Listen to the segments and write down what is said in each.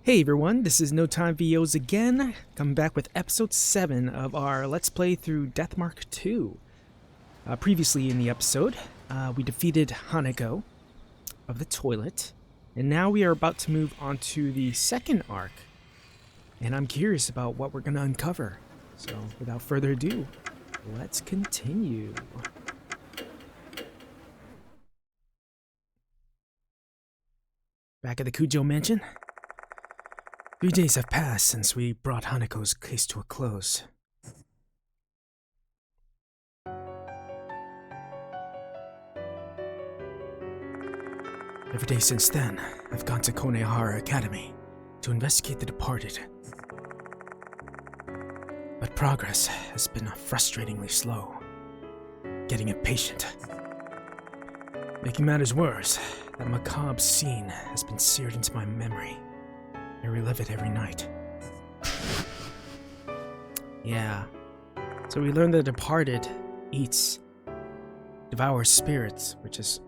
Hey everyone, this is No Time VOs again, coming back with episode 7 of our Let's Play through Deathmark 2. Previously in the episode, we defeated Hanako of the toilet, and now we are about to move on to the second arc, and I'm curious about what we're going to uncover. So, without further ado, let's continue. Back at the Kujo mansion. 3 days have passed since we brought Hanako's case to a close. Every day since then, I've gone to Konehara Academy to investigate the departed. But progress has been frustratingly slow. Getting impatient. Making matters worse, that macabre scene has been seared into my memory. I relive it every night. Yeah. So we learned the departed devours spirits, which is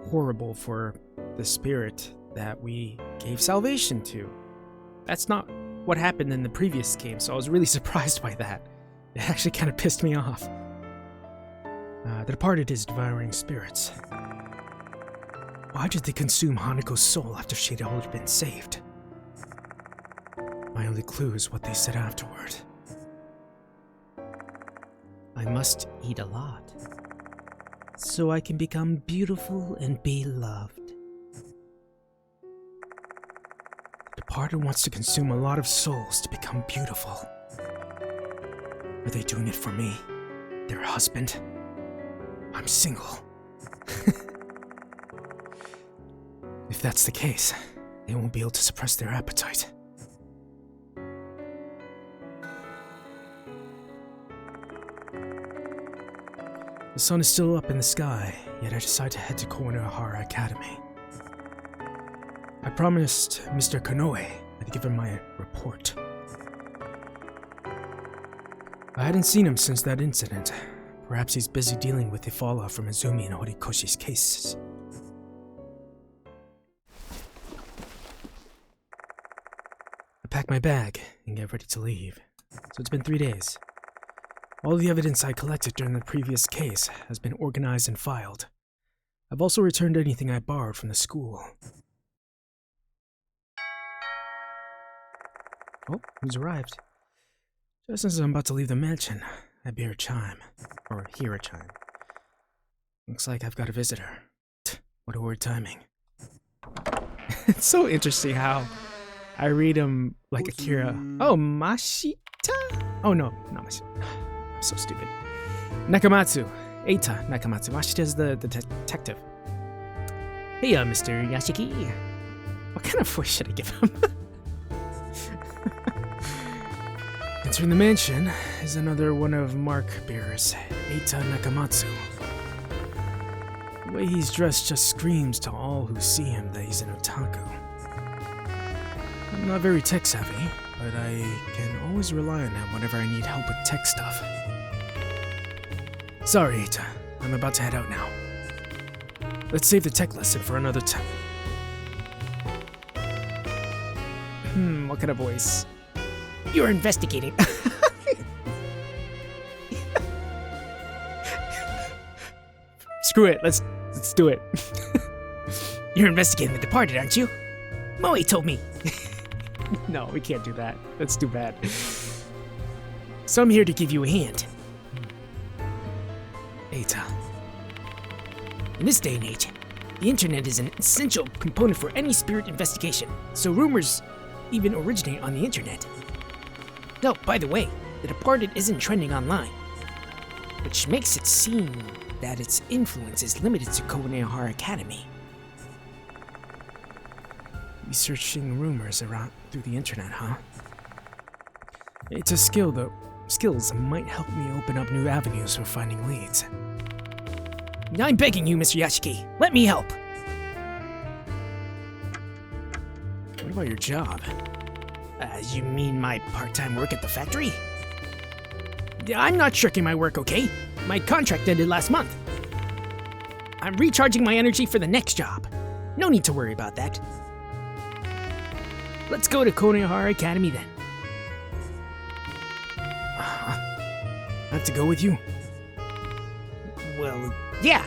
horrible for the spirit that we gave salvation to. That's not what happened in the previous game, so I was really surprised by that. It actually kind of pissed me off. The departed is devouring spirits. Why did they consume Hanako's soul after she had already been saved? My only clue is what they said afterward. I must eat a lot, so I can become beautiful and be loved. The departed wants to consume a lot of souls to become beautiful. Are they doing it for me, their husband? I'm single. If that's the case, they won't be able to suppress their appetite. The sun is still up in the sky, yet I decide to head to Konehara Academy. I promised Mr. Konoe I'd give him my report. I hadn't seen him since that incident. Perhaps he's busy dealing with the fallout from Izumi and Horikoshi's cases. I pack my bag and get ready to leave. So it's been 3 days. All the evidence I collected during the previous case has been organized and filed. I've also returned anything I borrowed from the school. Oh, who's arrived? Just as I'm about to leave the mansion, I hear a chime. Looks like I've got a visitor. What a weird timing. It's so interesting how I read them like Akira. Oh, Mashita? Oh no, not Mashita. I'm so stupid. Nakamatsu. Eita Nakamatsu. Mashita's the detective. Hey, Mr. Yashiki. What kind of voice should I give him? Entering the mansion is another one of Mark Beer's, Eita Nakamatsu. The way he's dressed just screams to all who see him that he's an otaku. I'm not very tech-savvy, but I can always rely on him whenever I need help with tech stuff. Sorry, Eita. I'm about to head out now. Let's save the tech lesson for another time. What kind of voice? You're investigating. Screw it. Let's do it. You're investigating the departed, aren't you? Moe told me. No, we can't do that. That's too bad. So I'm here to give you a hand. Eita. In this day and age, the internet is an essential component for any spirit investigation, so rumors even originate on the internet. No, by the way, the departed isn't trending online, which makes it seem that its influence is limited to Konehara Academy. Researching rumors around through the internet, huh? It's a skill, though. Skills might help me open up new avenues for finding leads. I'm begging you, Mr. Yashiki. Let me help. What about your job? You mean my part-time work at the factory? I'm not shirking my work, okay? My contract ended last month. I'm recharging my energy for the next job. No need to worry about that. Let's go to Konohara Academy then. I have to go with you? Well, yeah.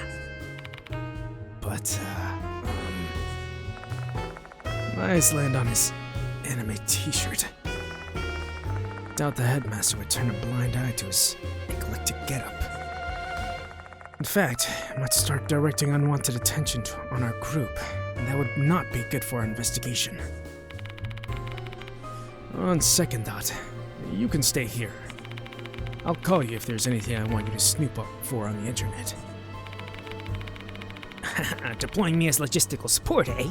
But, my eyes land on his anime t-shirt. Doubt the headmaster would turn a blind eye to his eclectic getup. In fact, I might start directing unwanted attention on our group, and that would not be good for our investigation. On second thought, you can stay here. I'll call you if there's anything I want you to snoop up for on the internet. Deploying me as logistical support, eh?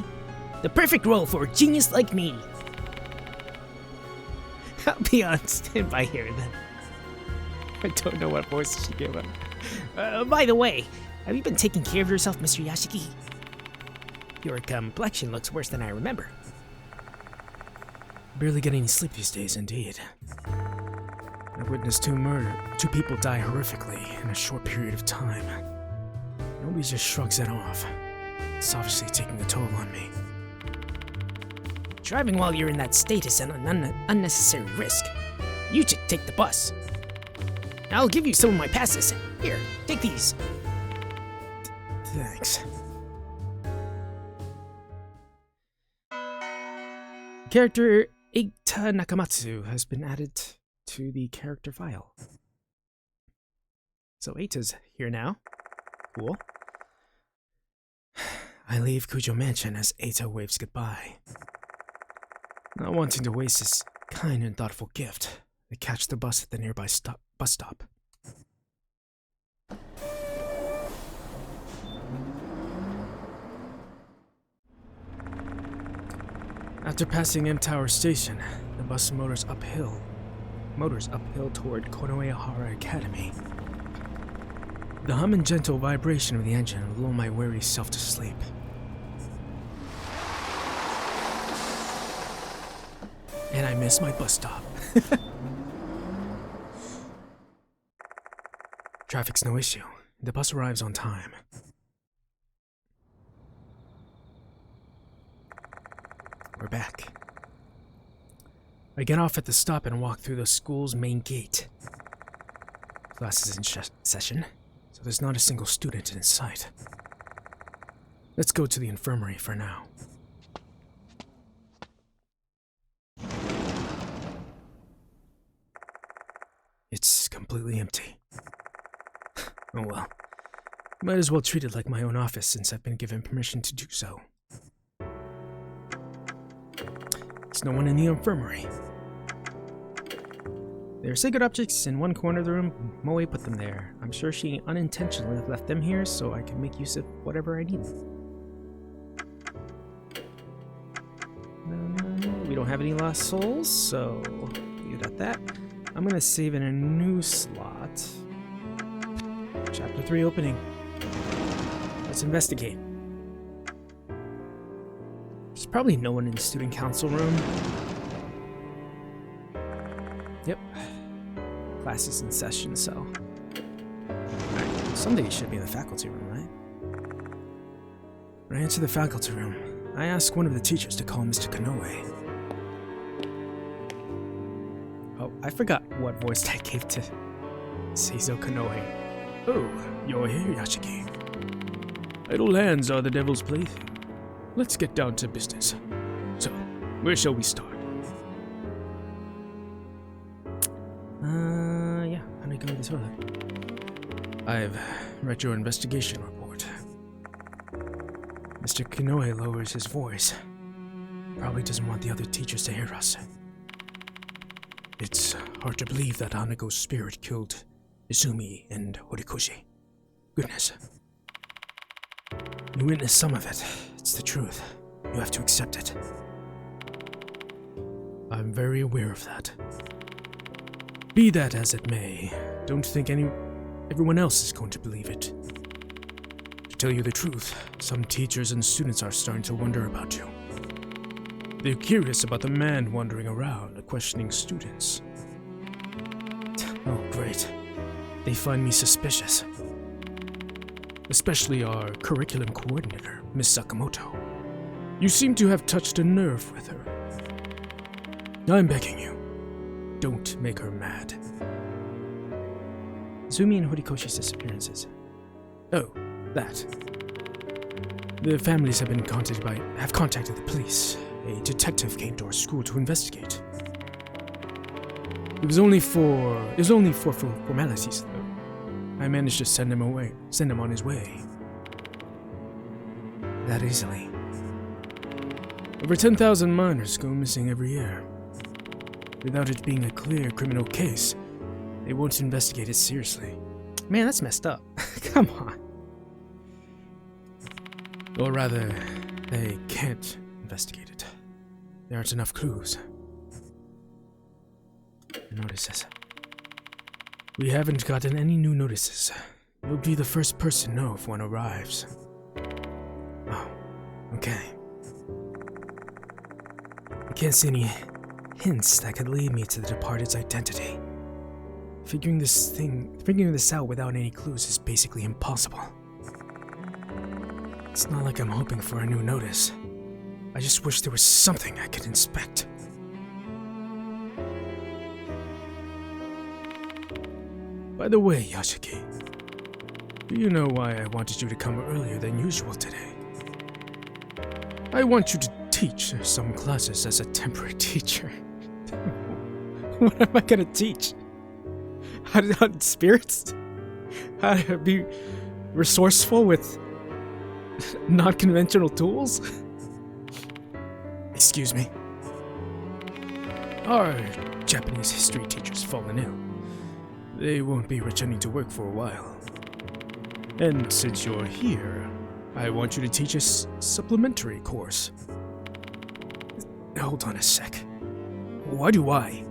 The perfect role for a genius like me. I'll be on standby here then. I don't know what voice she gave up. By the way, have you been taking care of yourself, Mr. Yashiki? Your complexion looks worse than I remember. Barely getting any sleep these days, indeed. I witnessed two people die horrifically in a short period of time. Nobody just shrugs it off. It's obviously taking a toll on me. Driving while you're in that state is an unnecessary risk. You should take the bus. I'll give you some of my passes. Here, take these. Thanks. Character Eita Nakamatsu has been added to the character file. So Eita's here now. Cool. I leave Kujo Mansion as Eita waves goodbye. Not wanting to waste his kind and thoughtful gift, I catch the bus at the nearby bus stop. After passing M Tower Station, the bus motors uphill toward Konohara Academy. The hum and gentle vibration of the engine lull my weary self to sleep. And I miss my bus stop. Traffic's no issue. The bus arrives on time. We're back. I get off at the stop and walk through the school's main gate. Class is in session, so there's not a single student in sight. Let's go to the infirmary for now. It's completely empty. Oh well. Might as well treat it like my own office since I've been given permission to do so. There's no one in the infirmary. There are sacred objects in one corner of the room. Moe put them there. I'm sure she unintentionally left them here so I can make use of whatever I need. We don't have any lost souls, so leave it at that. I'm gonna save in a new slot. Chapter 3 opening. Let's investigate. There's probably no one in the student council room. Yep. Class is in session, so. Alright, someday you should be in the faculty room, right? When I enter the faculty room, I ask one of the teachers to call Mr. Kanoe. Oh, I forgot what voice I gave to Seizo Kanoe. Oh, you're here, Yashiki. Idle hands are the devil's plaything. Let's get down to business. So, where shall we start? Yeah, how do I go to the toilet? I've read your investigation report. Mr. Kanoe lowers his voice. Probably doesn't want the other teachers to hear us. It's hard to believe that Hanako's spirit killed Izumi and Horikoshi. Goodness. You witnessed some of it. It's the truth. You have to accept it. I'm very aware of that. Be that as it may, don't think everyone else is going to believe it. To tell you the truth, some teachers and students are starting to wonder about you. They're curious about the man wandering around, questioning students. Oh, great. They find me suspicious. Especially our curriculum coordinator, Miss Sakamoto. You seem to have touched a nerve with her. I'm begging you. Don't make her mad. Zumi and Horikoshi's disappearances. Oh, that. The families have contacted the police. A detective came to our school to investigate. It was only for formalities, though. I managed to send him on his way. That easily. Over 10,000 minors go missing every year. Without it being a clear criminal case, they won't investigate it seriously. Man, that's messed up. Come on. Or rather, they can't investigate it. There aren't enough clues. Notices. We haven't gotten any new notices. You'll be the first person to know if one arrives. Oh, okay. I can't see any hints that could lead me to the departed's identity. Figuring this out without any clues is basically impossible. It's not like I'm hoping for a new notice. I just wish there was something I could inspect. By the way, Yashiki, do you know why I wanted you to come earlier than usual today? I want you to teach some classes as a temporary teacher. What am I gonna teach? How to hunt spirits? How to be resourceful with non-conventional tools? Excuse me. Our Japanese history teacher's fallen ill. They won't be returning to work for a while. And since you're here, I want you to teach a supplementary course. Hold on a sec. Why do I?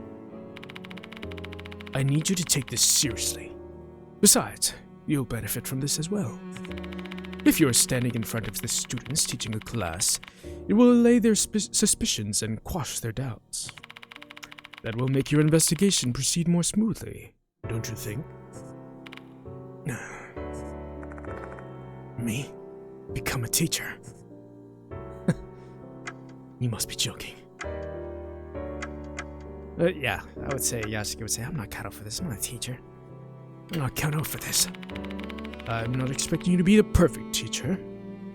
I need you to take this seriously. Besides, you'll benefit from this as well. If you're standing in front of the students teaching a class, it will allay their suspicions and quash their doubts. That will make your investigation proceed more smoothly, don't you think? Me? Become a teacher? You must be joking. Yeah, I would say, Yashiki would say, I'm not cut out for this, I'm not a teacher. I'm not cut out for this. I'm not expecting you to be the perfect teacher.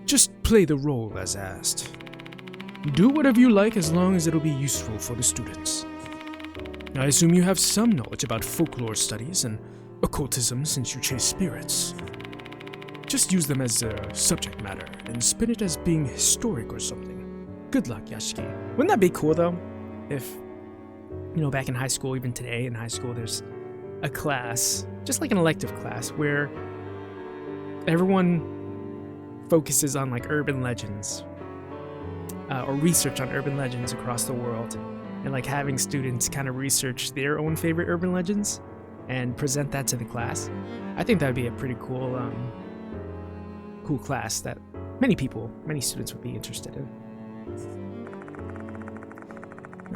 Just play the role as asked. Do whatever you like as long as it'll be useful for the students. I assume you have some knowledge about folklore studies and occultism since you chase spirits. Just use them as a subject matter and spin it as being historic or something. Good luck, Yashiki. Wouldn't that be cool, though? If, back in high school, even today in high school, there's a class, just like an elective class, where everyone focuses on, like, urban legends. Or research on urban legends across the world. And, like, having students kind of research their own favorite urban legends and present that to the class. I think that would be a pretty cool, cool class that many students would be interested in.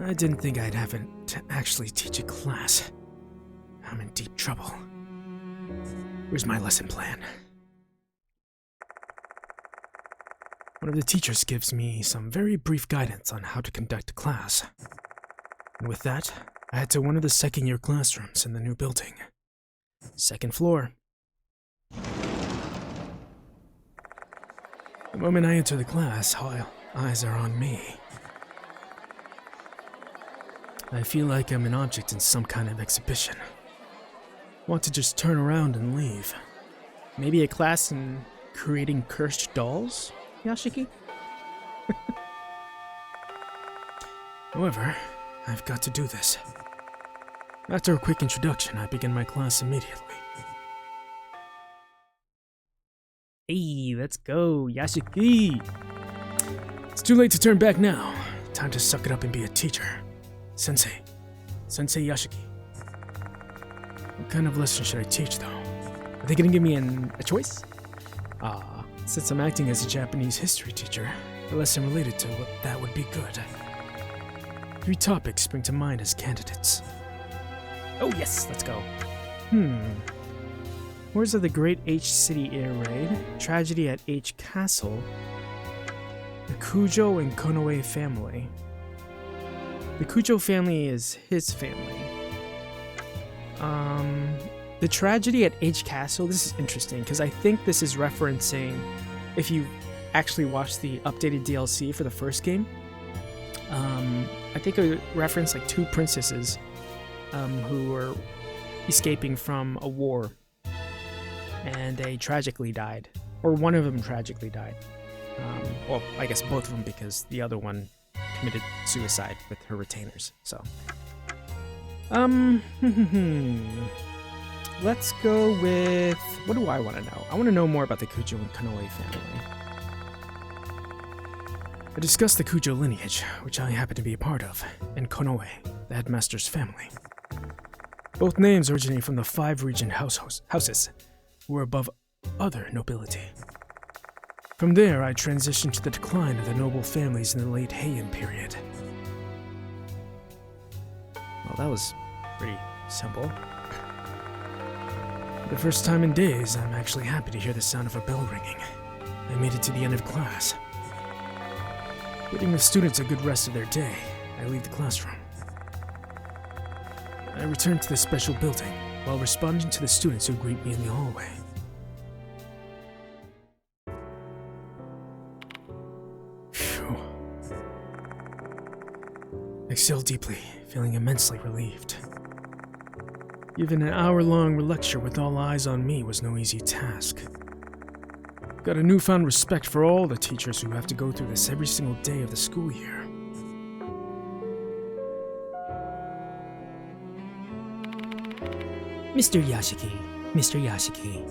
I didn't think I'd have to actually teach a class. I'm in deep trouble. Where's my lesson plan? One of the teachers gives me some very brief guidance on how to conduct a class. And with that, I head to one of the second-year classrooms in the new building. Second floor. The moment I enter the class, all eyes are on me. I feel like I'm an object in some kind of exhibition. Want to just turn around and leave. Maybe a class in creating cursed dolls, Yashiki? However, I've got to do this. After a quick introduction, I begin my class immediately. Hey, let's go, Yashiki! It's too late to turn back now. Time to suck it up and be a teacher. Sensei Yashiki. What kind of lesson should I teach, though? Are they gonna give me a choice? Since I'm acting as a Japanese history teacher, a lesson related to that would be good. 3 topics spring to mind as candidates. Oh yes, let's go. Wars of the Great H City Air Raid, Tragedy at H Castle, the Kujo and Konoe family. The Kujo family is his family. The tragedy at H Castle, this is interesting because I think this is referencing, if you actually watched the updated DLC for the first game, I think it referenced like two princesses who were escaping from a war, and they tragically died, or one of them tragically died. Well, I guess both of them, because the other one committed suicide with her retainers. So, let's go with, what do I want to know? I want to know more about the Kujo and Konoe family. I discussed the Kujo lineage, which I happen to be a part of, and Konoe, the headmaster's family. Both names originate from the 5 regent houses, who were above other nobility. From there, I transitioned to the decline of the noble families in the late Heian period. Well, that was pretty simple. For the first time in days, I'm actually happy to hear the sound of a bell ringing. I made it to the end of class. Giving the students a good rest of their day, I leave the classroom. I return to the special building while responding to the students who greet me in the hallway. Phew. Exhale deeply, feeling immensely relieved. Even an hour-long lecture with all eyes on me was no easy task. Got a newfound respect for all the teachers who have to go through this every single day of the school year. Mr. Yashiki, Mr. Yashiki.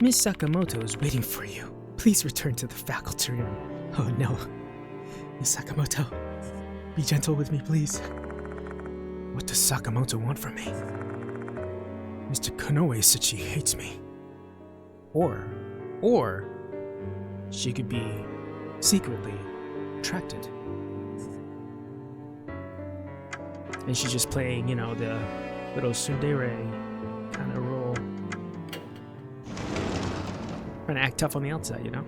Miss Sakamoto is waiting for you. Please return to the faculty room. Oh no. Miss Sakamoto, be gentle with me, please. What does Sakamoto want from me? Mr. Konoe said she hates me. Or she could be secretly attracted. And she's just playing, you know, the little tsundere kind of role. Trying to act tough on the outside, you know?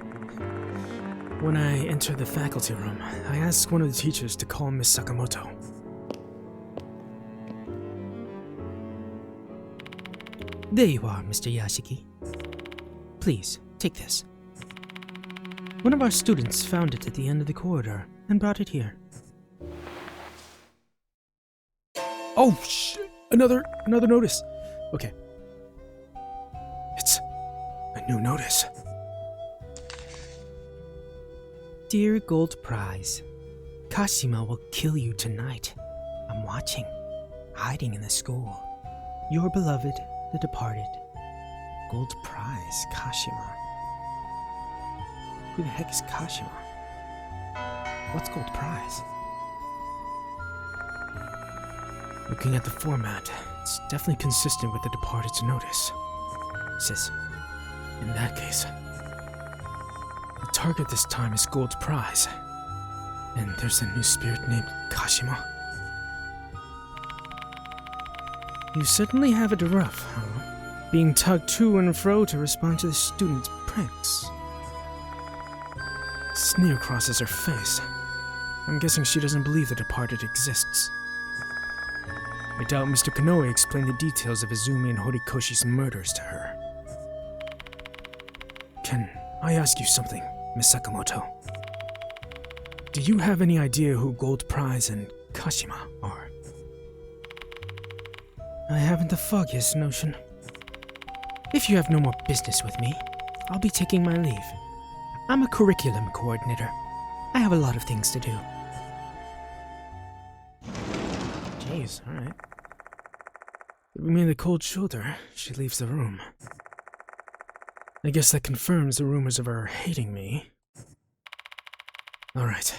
When I enter the faculty room, I ask one of the teachers to call Miss Sakamoto. There you are, Mr. Yashiki. Please, take this. One of our students found it at the end of the corridor and brought it here. Oh shit! Another notice. Okay. It's a new notice. Dear Gold Prize, Kashima will kill you tonight. I'm watching, hiding in the school. Your beloved, the departed. Gold Prize, Kashima. Who the heck is Kashima? What's Gold Prize? Looking at the format, it's definitely consistent with the departed's notice. Says, in that case, the target this time is Gold Prize. And there's a new spirit named Kashima. You certainly have it rough, huh? Being tugged to and fro to respond to the student's pranks. Sneer crosses her face. I'm guessing she doesn't believe the departed exists. I doubt Mr. Konoe explained the details of Izumi and Horikoshi's murders to her. Can I ask you something, Miss Sakamoto? Do you have any idea who Gold Prize and Kashima are? I haven't the foggiest notion. If you have no more business with me, I'll be taking my leave. I'm a curriculum coordinator. I have a lot of things to do. Jeez, alright. Giving me the cold shoulder, she leaves the room. I guess that confirms the rumors of her hating me. Alright,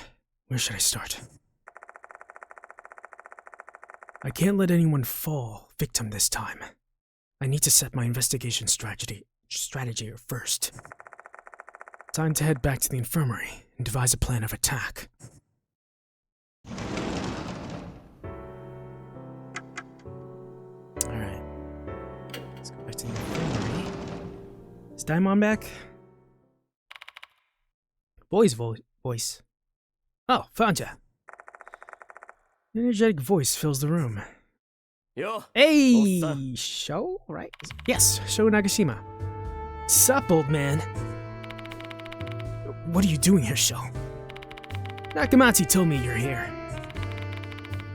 where should I start? I can't let anyone fall victim this time. I need to set my investigation strategy first. Time to head back to the infirmary and devise a plan of attack. Alright. Let's go back to the infirmary. Is Daimon back? Boy's voice. Oh, found ya. An energetic voice fills the room. Yo. Hey, Sho, right? Yes, Sho Nagashima. Sup, old man? What are you doing here, Sho? Nakamatsu told me you're here.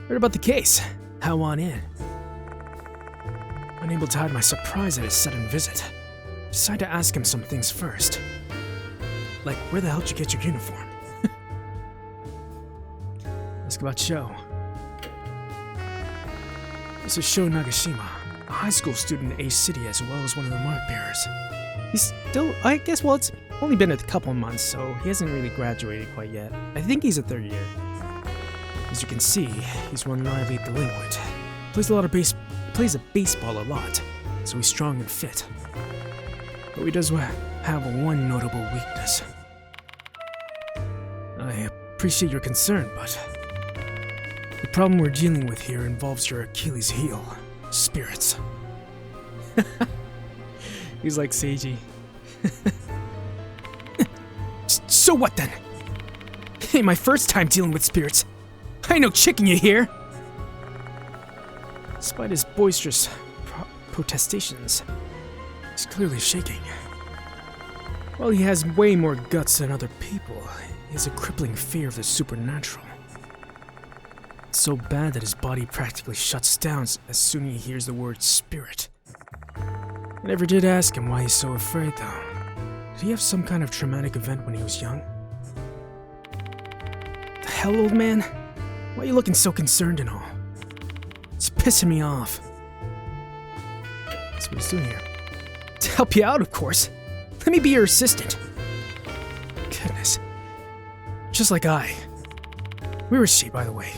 Heard about the case. How on in? Unable to hide my surprise at his sudden visit, decided to ask him some things first. Like, where the hell did you get your uniform? Ask about Sho. This is Sho Nagashima, a high school student in Ace City as well as one of the mark bearers. He's still, I guess, well, it's only been a couple months, so he hasn't really graduated quite yet. I think he's a third year. As you can see, he's one lively delinquent. Plays a baseball a lot, so he's strong and fit. But he does have one notable weakness. I appreciate your concern, but the problem we're dealing with here involves your Achilles heel, spirits. He's like Seiji. So what then? Ain't my first time dealing with spirits. I ain't no chicken you hear. Despite his boisterous protestations, he's clearly shaking. While he has way more guts than other people, he has a crippling fear of the supernatural. It's so bad that his body practically shuts down as soon as he hears the word spirit. I never did ask him why he's so afraid, though. Did he have some kind of traumatic event when he was young? The hell, old man? Why are you looking so concerned and all? It's pissing me off. That's what he's doing here. To help you out, of course. Let me be your assistant. Goodness. Just like I. Where is she, by the way?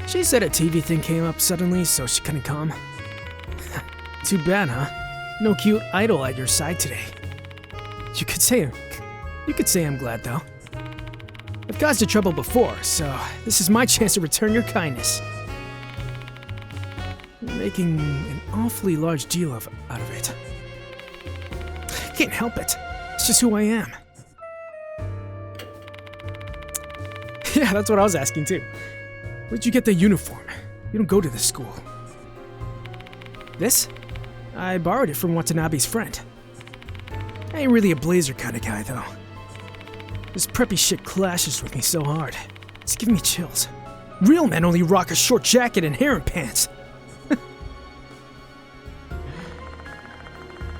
She said a TV thing came up suddenly, so she couldn't come. Too bad, huh? No cute idol at your side today. You could say I'm glad, though. I've caused you trouble before, so this is my chance to return your kindness. You're making an awfully large deal out of it. I can't help it. It's just who I am. Yeah, that's what I was asking too. Where'd you get the uniform? You don't go to this school. This? I borrowed it from Watanabe's friend. I ain't really a blazer kind of guy, though. This preppy shit clashes with me so hard. It's giving me chills. Real men only rock a short jacket and harem pants.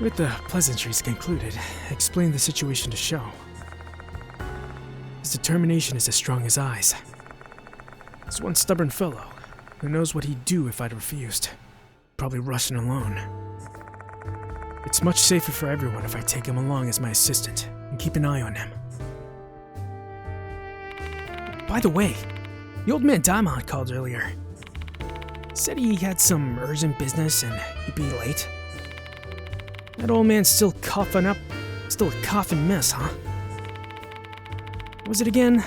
With the pleasantries concluded, I explained the situation to Sho. His determination is as strong as eyes. He's one stubborn fellow who knows what he'd do if I'd refused. Probably rushing alone. It's much safer for everyone if I take him along as my assistant and keep an eye on him. By the way, the old man Daimon called earlier. Said he had some urgent business and he'd be late. That old man's still coughing up. Still a coughing mess, huh? What was it again?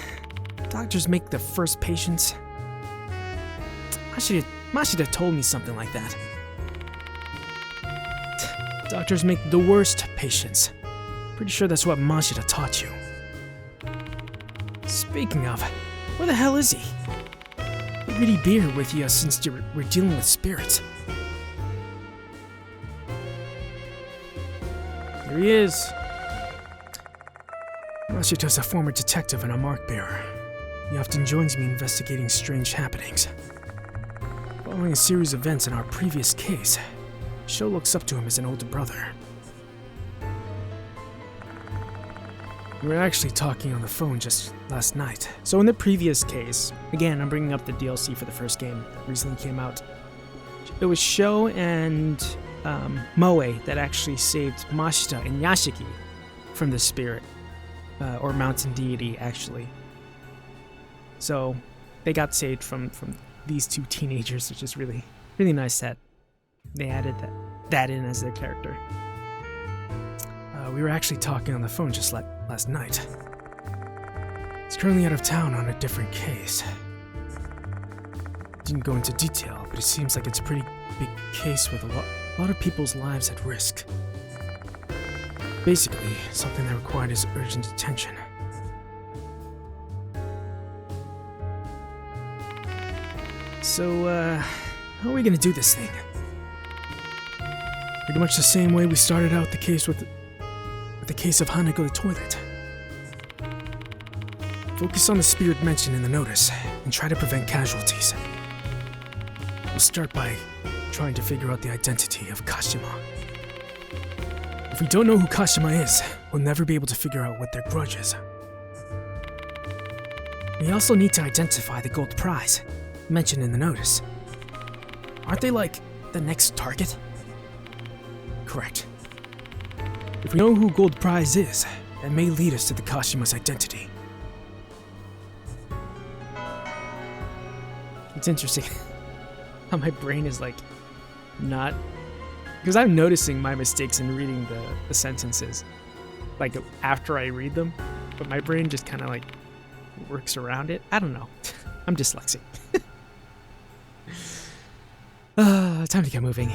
Doctors make the first patients. Mashida told me something like that. Doctors make the worst patients. Pretty sure that's what Mashida taught you. Speaking of, where the hell is he? What would he be here with you since we're dealing with spirits? Here he is. Mashita's a former detective and a mark bearer. He often joins me investigating strange happenings. Following a series of events in our previous case, Sho looks up to him as an older brother. We were actually talking on the phone just last night. So in the previous case, again, I'm bringing up the DLC for the first game that recently came out. It was Sho and Moe that actually saved Mashita and Yashiki from the spirit, or mountain deity, actually. So they got saved from these two teenagers, which is really, really nice that they added that in as their character. We were actually talking on the phone just last night. He's currently out of town on a different case. Didn't go into detail, but it seems like it's a pretty big case with a lot of people's lives at risk. Basically, something that required his urgent attention. So, how are we gonna do this thing? Pretty much the same way we started out the case with the case of Hanako the toilet. Focus on the spirit mentioned in the notice, and try to prevent casualties. We'll start by trying to figure out the identity of Kashima. If we don't know who Kashima is, we'll never be able to figure out what their grudge is. We also need to identify the gold prize mentioned in the notice. Aren't they like the next target? Correct. If we know who gold prize is, that may lead us to the Kashima's identity. It's interesting how my brain is like not, because I'm noticing my mistakes in reading the sentences like after I read them, but my brain just kind of like works around it. I don't know. I'm dyslexic. Time to get moving.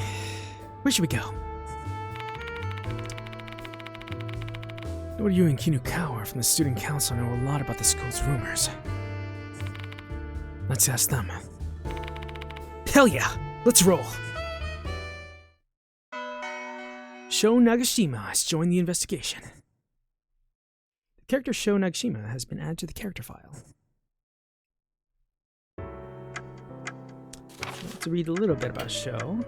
Where should we go? Norio and Kinukawa from the student council know a lot about the school's rumors. Let's ask them. Hell yeah! Let's roll! Sho Nagashima has joined the investigation. The character Sho Nagashima has been added to the character file. Let's read a little bit about Sho.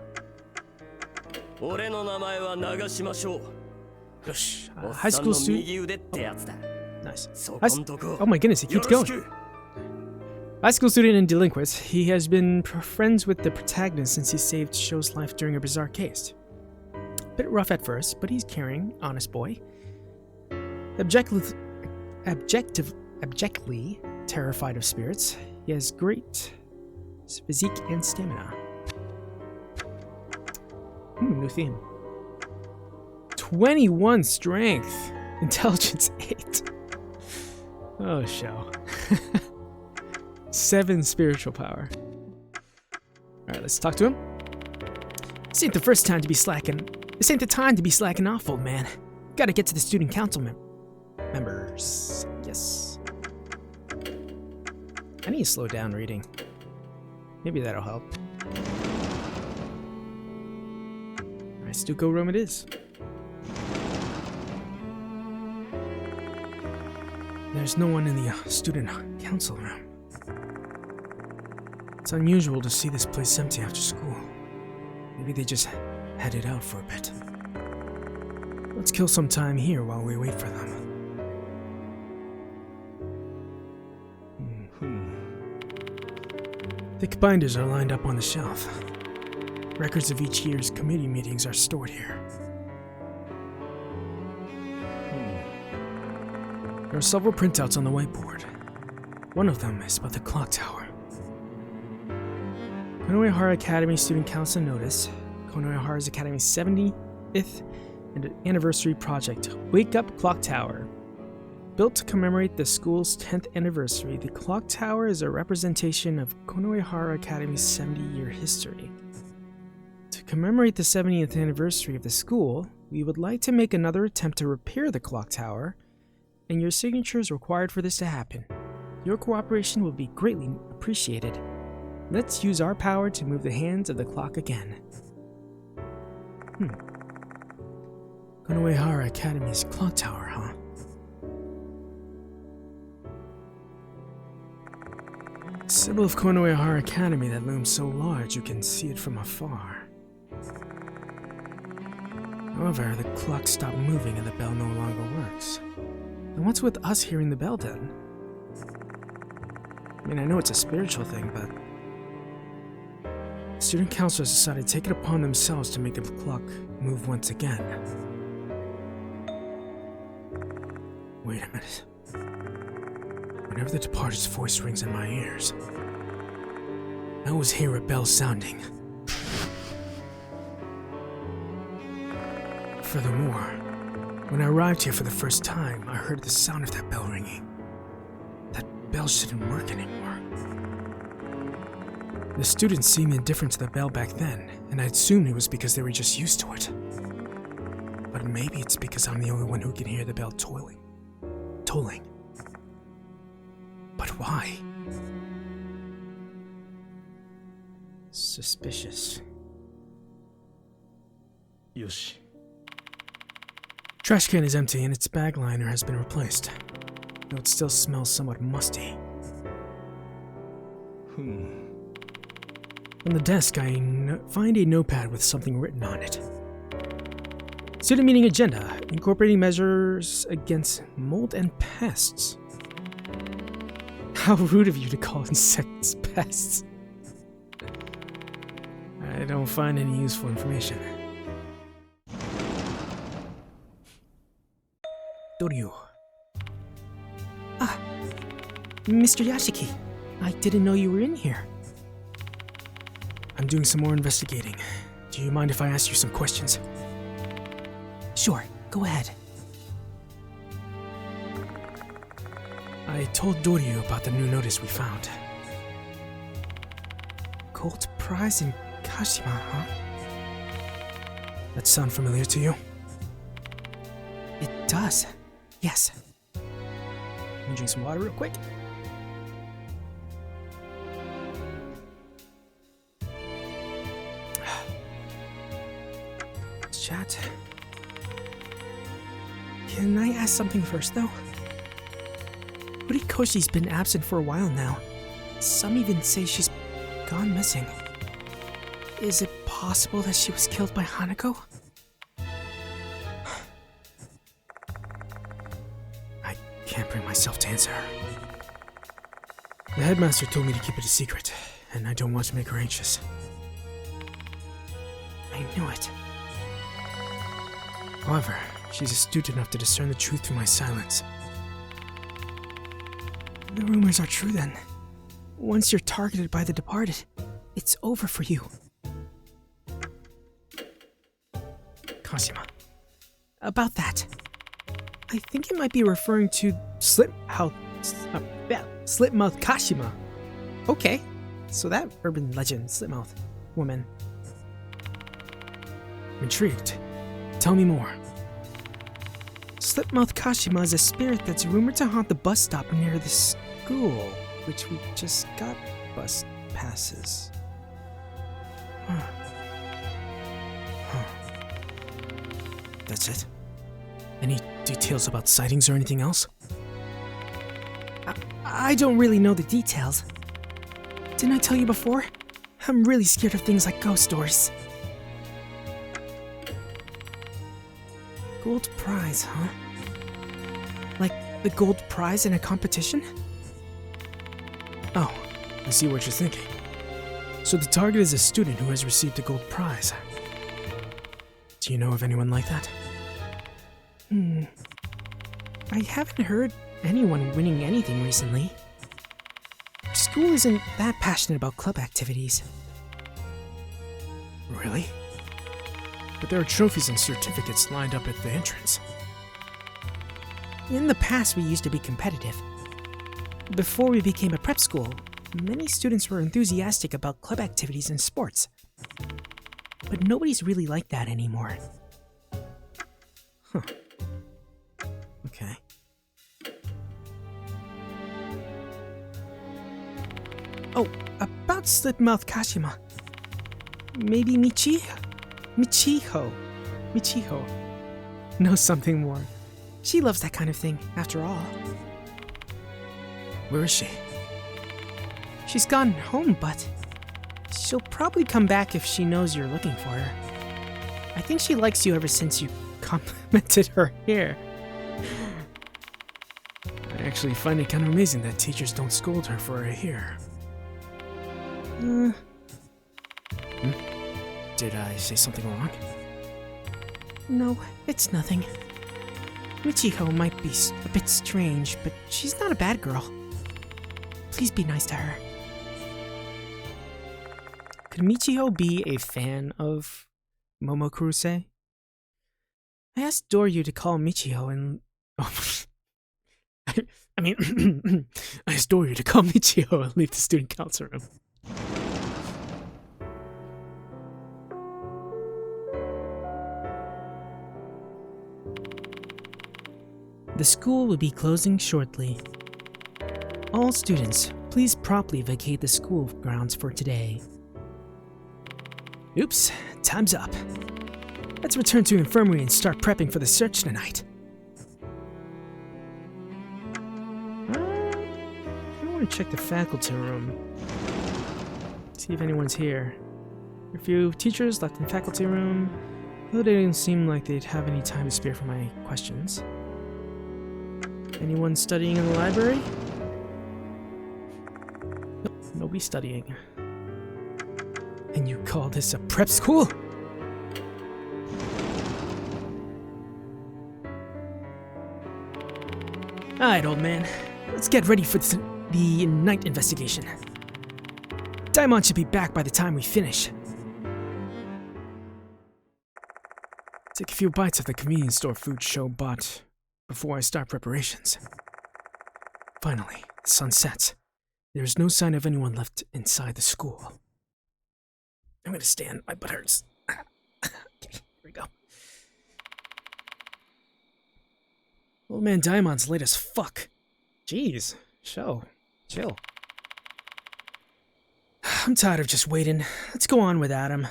Yosh, high school student. Nice. Oh my goodness, he keeps going. High school student and delinquent, he has been friends with the protagonist since he saved Sho's life during a bizarre case. Bit rough at first, but he's caring, honest boy. Abjectly terrified of spirits, he has great physique and stamina. New theme. 21 strength, intelligence 8. Oh, Sho. 7 spiritual power. Alright, let's talk to him. This ain't the time to be slacking off, old man. Gotta get to the student council members. Yes. I need to slow down reading. Maybe that'll help. Alright, Stuco room it is. There's no one in the student council room. It's unusual to see this place empty after school. Maybe they just headed out for a bit. Let's kill some time here while we wait for them. Thick binders are lined up on the shelf. Records of each year's committee meetings are stored here. There are several printouts on the whiteboard. One of them is about the clock tower. Konohara Academy Student Council notice. Konohara Academy's 70th anniversary project. Wake Up Clock Tower. Built to commemorate the school's 10th anniversary, the clock tower is a representation of Konohara Academy's 70-year history. To commemorate the 70th anniversary of the school, we would like to make another attempt to repair the clock tower, and your signature is required for this to happen. Your cooperation will be greatly appreciated. Let's use our power to move the hands of the clock again. Konohara Academy's clock tower, huh? The symbol of Konohara Academy that looms so large you can see it from afar. However, the clock stopped moving and the bell no longer works. And what's with us hearing the bell then? I mean, I know it's a spiritual thing, but student councilors decided to take it upon themselves to make the clock move once again. Wait a minute. Whenever the departed's voice rings in my ears, I always hear a bell sounding. Furthermore, when I arrived here for the first time, I heard the sound of that bell ringing. That bell shouldn't work anymore. The students seemed indifferent to the bell back then, and I assumed it was because they were just used to it. But maybe it's because I'm the only one who can hear the bell tolling. But why? Suspicious. Yoshi. Trash can is empty and its bag liner has been replaced, though it still smells somewhat musty. On the desk, I find a notepad with something written on it. Student meeting agenda, incorporating measures against mold and pests. How rude of you to call insects pests. I don't find any useful information. Doryu. Ah, Mr. Yashiki, I didn't know you were in here. I'm doing some more investigating. Do you mind if I ask you some questions? Sure, go ahead. I told Doryu about the new notice we found. Gold prize in Kashima, huh? That sound familiar to you? It does. Yes. Let me drink some water real quick. Chat. Can I ask something first, though? Horikoshi's been absent for a while now. Some even say she's gone missing. Is it possible that she was killed by Hanako? I can't bring myself to answer her. The headmaster told me to keep it a secret, and I don't want to make her anxious. I knew it. However, she's astute enough to discern the truth through my silence. The rumors are true then. Once you're targeted by the departed, it's over for you. Kashima. About that, I think it might be referring to Slipmouth Kashima. Okay, so that urban legend, Slipmouth woman. I'm intrigued. Tell me more. Slipmouth Kashima is a spirit that's rumored to haunt the bus stop near the school, which we just got bus passes. That's it? Any details about sightings or anything else? I don't really know the details. Didn't I tell you before? I'm really scared of things like ghost stories. Gold prize, huh? Like the gold prize in a competition? Oh, I see what you're thinking. So the target is a student who has received a gold prize. Do you know of anyone like that? I haven't heard anyone winning anything recently. Our school isn't that passionate about club activities. Really? But there are trophies and certificates lined up at the entrance. In the past, we used to be competitive. Before we became a prep school, many students were enthusiastic about club activities and sports. But nobody's really like that anymore. Huh. Okay. Oh, about Slipmouth Kashima. Maybe Michiho knows something more. She loves that kind of thing, after all. Where is she? She's gone home, but she'll probably come back if she knows you're looking for her. I think she likes you ever since you complimented her hair. I actually find it kind of amazing that teachers don't scold her for her hair. Did I say something wrong? No, it's nothing. Michiho might be a bit strange, but she's not a bad girl. Please be nice to her. Could Michiho be a fan of Momokuruse? I asked Doryu to call Michiho and... I mean, I asked Doryu to call Michiho and leave the student council room. The school will be closing shortly. All students, please promptly vacate the school grounds for today. Oops, time's up. Let's return to infirmary and start prepping for the search tonight. I want to check the faculty room. See if anyone's here. A few teachers left in the faculty room, though they didn't seem like they'd have any time to spare for my questions. Anyone studying in the library? Nope, nobody studying. And you call this a prep school? Alright, old man. Let's get ready for the night investigation. Daimon should be back by the time we finish. Take a few bites of the convenience store food Sho bought before I start preparations. Finally, the sun sets. There is no sign of anyone left inside the school. I'm gonna stand. My butt hurts. Okay, here we go. Old man Daimon's late as fuck. Jeez, Sho, chill. I'm tired of just waiting. Let's go on without him.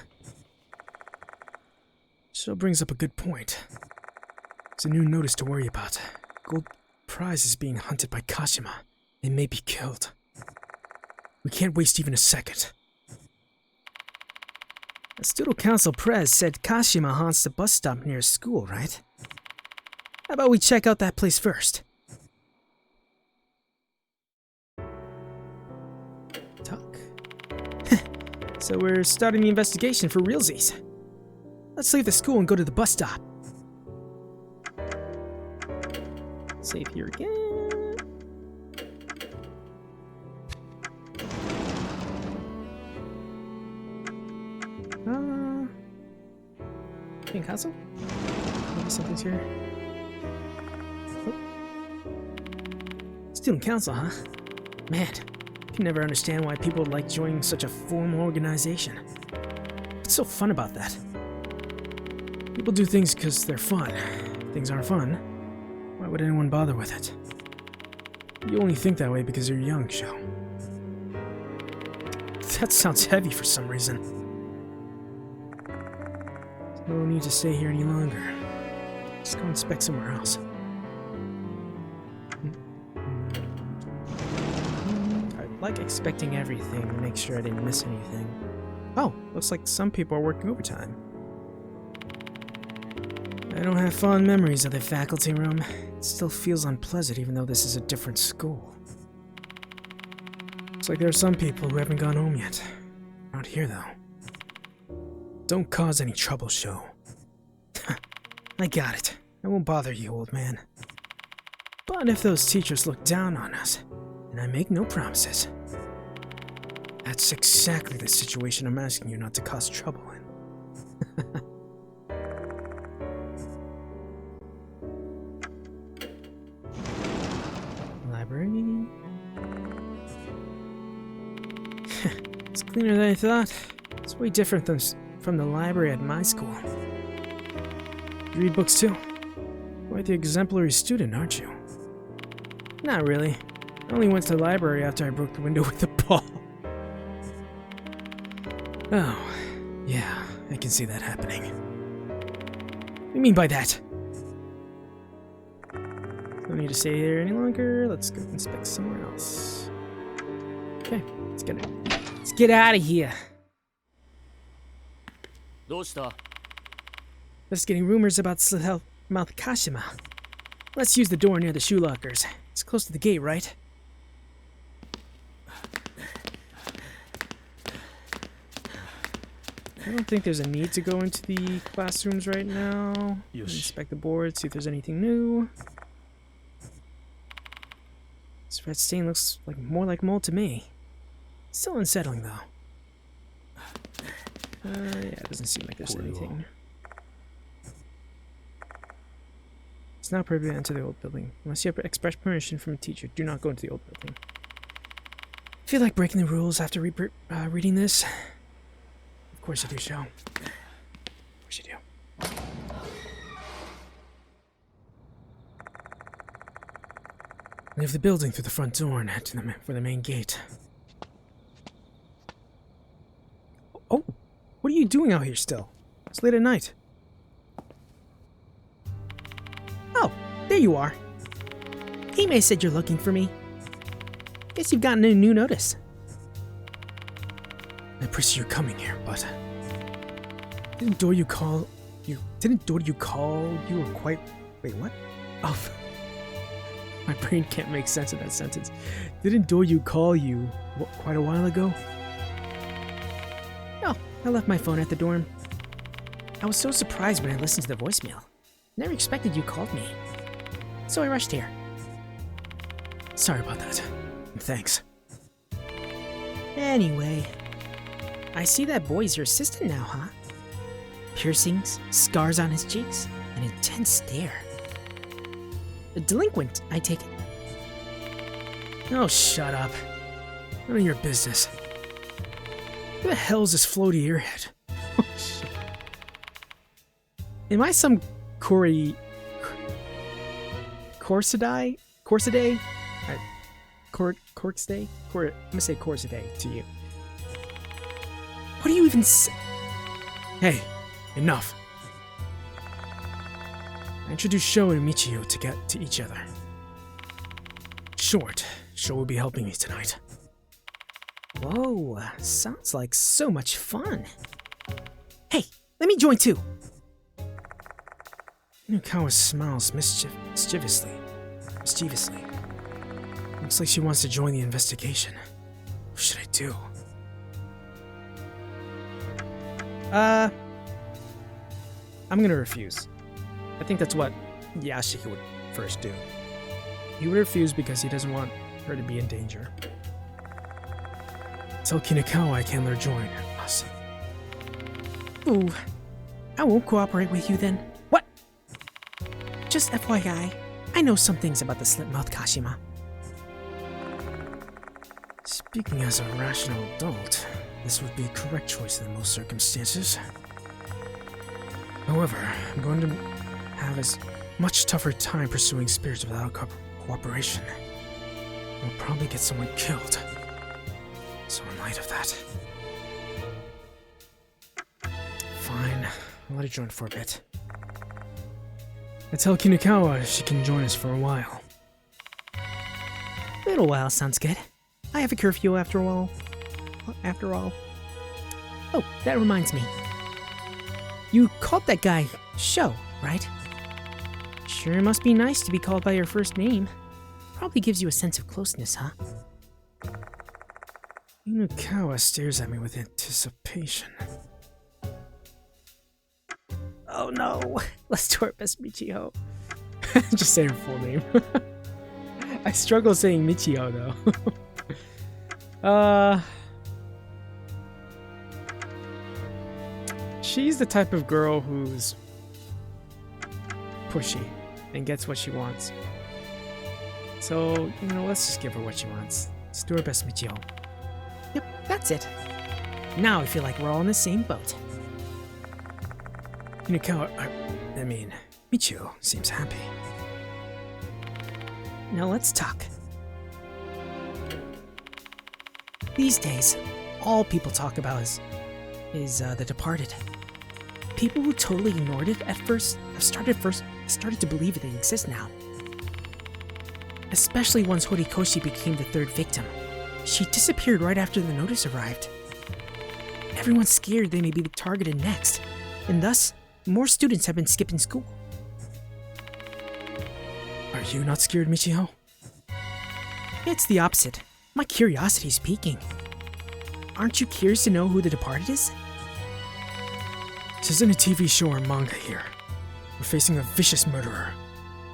Sho brings up a good point. There's a new notice to worry about. Gold prize is being hunted by Kashima. It may be killed. We can't waste even a second. The student council press said Kashima haunts the bus stop near school, right? How about we check out that place first? Talk. So we're starting the investigation for realsies. Let's leave the school and go to the bus stop. Save here again. King Castle? Maybe something's here. Oh. Student council, huh? Man, I can never understand why people like joining such a formal organization. What's so fun about that? People do things because they're fun. If things aren't fun, why would anyone bother with it? You only think that way because you're young, Sho. That sounds heavy for some reason. There's no need to stay here any longer. Just go inspect somewhere else. I like expecting everything to make sure I didn't miss anything. Oh, looks like some people are working overtime. I don't have fond memories of the faculty room. It still feels unpleasant even though this is a different school. Looks like there are some people who haven't gone home yet. Not here though. Don't cause any trouble, Sho. I got it. I won't bother you, old man. But if those teachers look down on us, then I make no promises. That's exactly the situation I'm asking you not to cause trouble in. Library. It's cleaner than I thought. It's way different from the library at my school. You read books too? Quite the exemplary student, aren't you? Not really. I only went to the library after I broke the window with a ball. Oh, yeah, I can see that happening. What do you mean by that? Don't need to stay here any longer. Let's go inspect somewhere else. Okay, let's get it. Let's get out of here. Just getting rumors about Mouth Kashima. Let's use the door near the shoe lockers. It's close to the gate, right? I don't think there's a need to go into the classrooms right now. Inspect the board, see if there's anything new. This red stain looks like more like mold to me. Still unsettling though. Yeah, it doesn't seem like there's anything. It's not prohibited to enter the old building. Unless you have express permission from a teacher, do not go into the old building. Feel like breaking the rules after reading this? Of course you do, Sho. Of course you do. Leave the building through the front door and head to for the main gate. Oh! What are you doing out here still? It's late at night. Oh, there you are. Hime said you're looking for me. Guess you've gotten a new notice. I appreciate you coming here, but didn't Doryu call you? Or quite? Wait, what? Oh, my brain can't make sense of that sentence. Didn't Doryu call you quite a while ago? No, I left my phone at the dorm. I was so surprised when I listened to the voicemail. Never expected you called me. So I rushed here. Sorry about that. Thanks. Anyway, I see that boy's your assistant now, huh? Piercings, scars on his cheeks, an intense stare. A delinquent, I take it. Oh, shut up. None of your business. Who the hell is this floaty earhead? Oh, shit. Am I some Corsidae? Corsidae? Corksday? I'm gonna say Corsidae to you. What do you even say? Hey, enough. I introduced Sho and Michio to get to each other. Short, Sho will be helping me tonight. Whoa, sounds like so much fun. Hey, let me join too. Nukawa smiles mischievously. Looks like she wants to join the investigation. What should I do? I'm gonna refuse. I think that's what Yashiki would first do. He would refuse because he doesn't want her to be in danger. Tell Kinakawa I can't let her join us. Ooh, I won't cooperate with you then. What? Just FYI, I know some things about the slip-mouthed Kashima. Speaking as a rational adult, this would be a correct choice in most circumstances. However, I'm going to have a much tougher time pursuing spirits without cooperation. I'll probably get someone killed. So in light of that... Fine, I'll let her join for a bit. I tell Kinakawa she can join us for a while. Little while sounds good. I have a curfew after all. Oh, that reminds me. You called that guy Sho, right? Sure must be nice to be called by your first name. Probably gives you a sense of closeness, huh? Nukawa stares at me with anticipation. Oh no, let's do our best, Michio. Just say her full name. I struggle saying Michio though. She's the type of girl who's pushy and gets what she wants. So, let's just give her what she wants. Let's do our best, Michio. Yep, that's it. Now I feel like we're all in the same boat. Michio seems happy. Now let's talk. These days, all people talk about is The Departed. People who totally ignored it at first have started to believe they exist now. Especially once Horikoshi became the third victim. She disappeared right after the notice arrived. Everyone's scared they may be targeted next, and thus, more students have been skipping school. Are you not scared, Michio? It's the opposite. My curiosity's peaking. Aren't you curious to know who the Departed is? This isn't a TV show or manga here. We're facing a vicious murderer.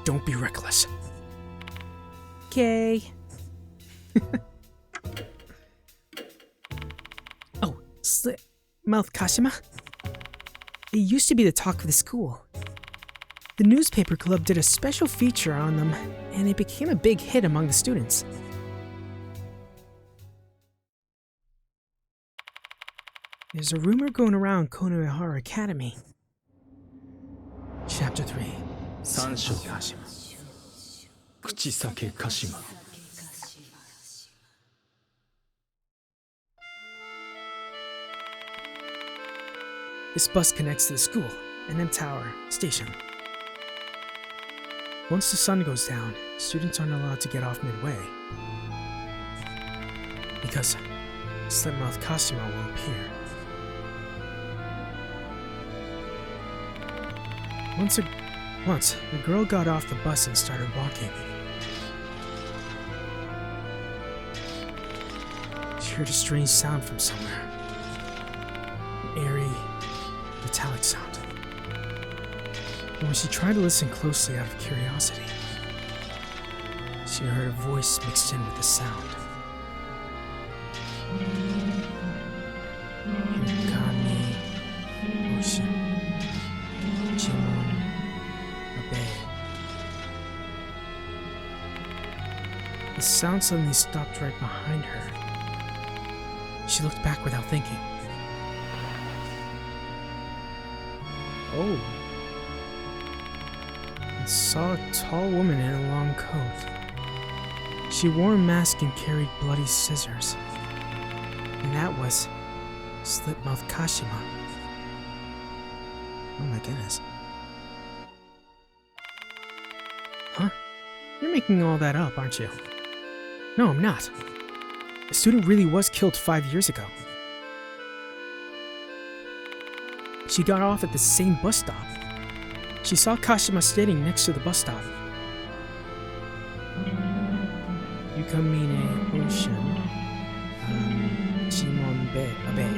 Don't be reckless. Okay. Oh, Slip-mouthed Kashima? They used to be the talk of the school. The newspaper club did a special feature on them, and it became a big hit among the students. There's a rumor going around Konohara Academy. Chapter 3. 三章口裂鹿島 「This bus connects to the school and M Tower station. Once the sun goes down, students aren't allowed to get off midway, because Slipmouth Kashima will appear. Once, the girl got off the bus and started walking. She heard a strange sound from somewhere. An airy, metallic sound. And when she tried to listen closely out of curiosity, she heard a voice mixed in with the sound. Yukami, ocean, Jimon, a bay. The sound suddenly stopped right behind her. She looked back without thinking. Oh. And saw a tall woman in a long coat. She wore a mask and carried bloody scissors. And that was Slipmouth Kashima. Oh my goodness. Huh? You're making all that up, aren't you? No, I'm not. The student really was killed 5 years ago. She got off at the same bus stop. She saw Kashima standing next to the bus stop. Yukamine Ocean. Jimon Bay. A bay.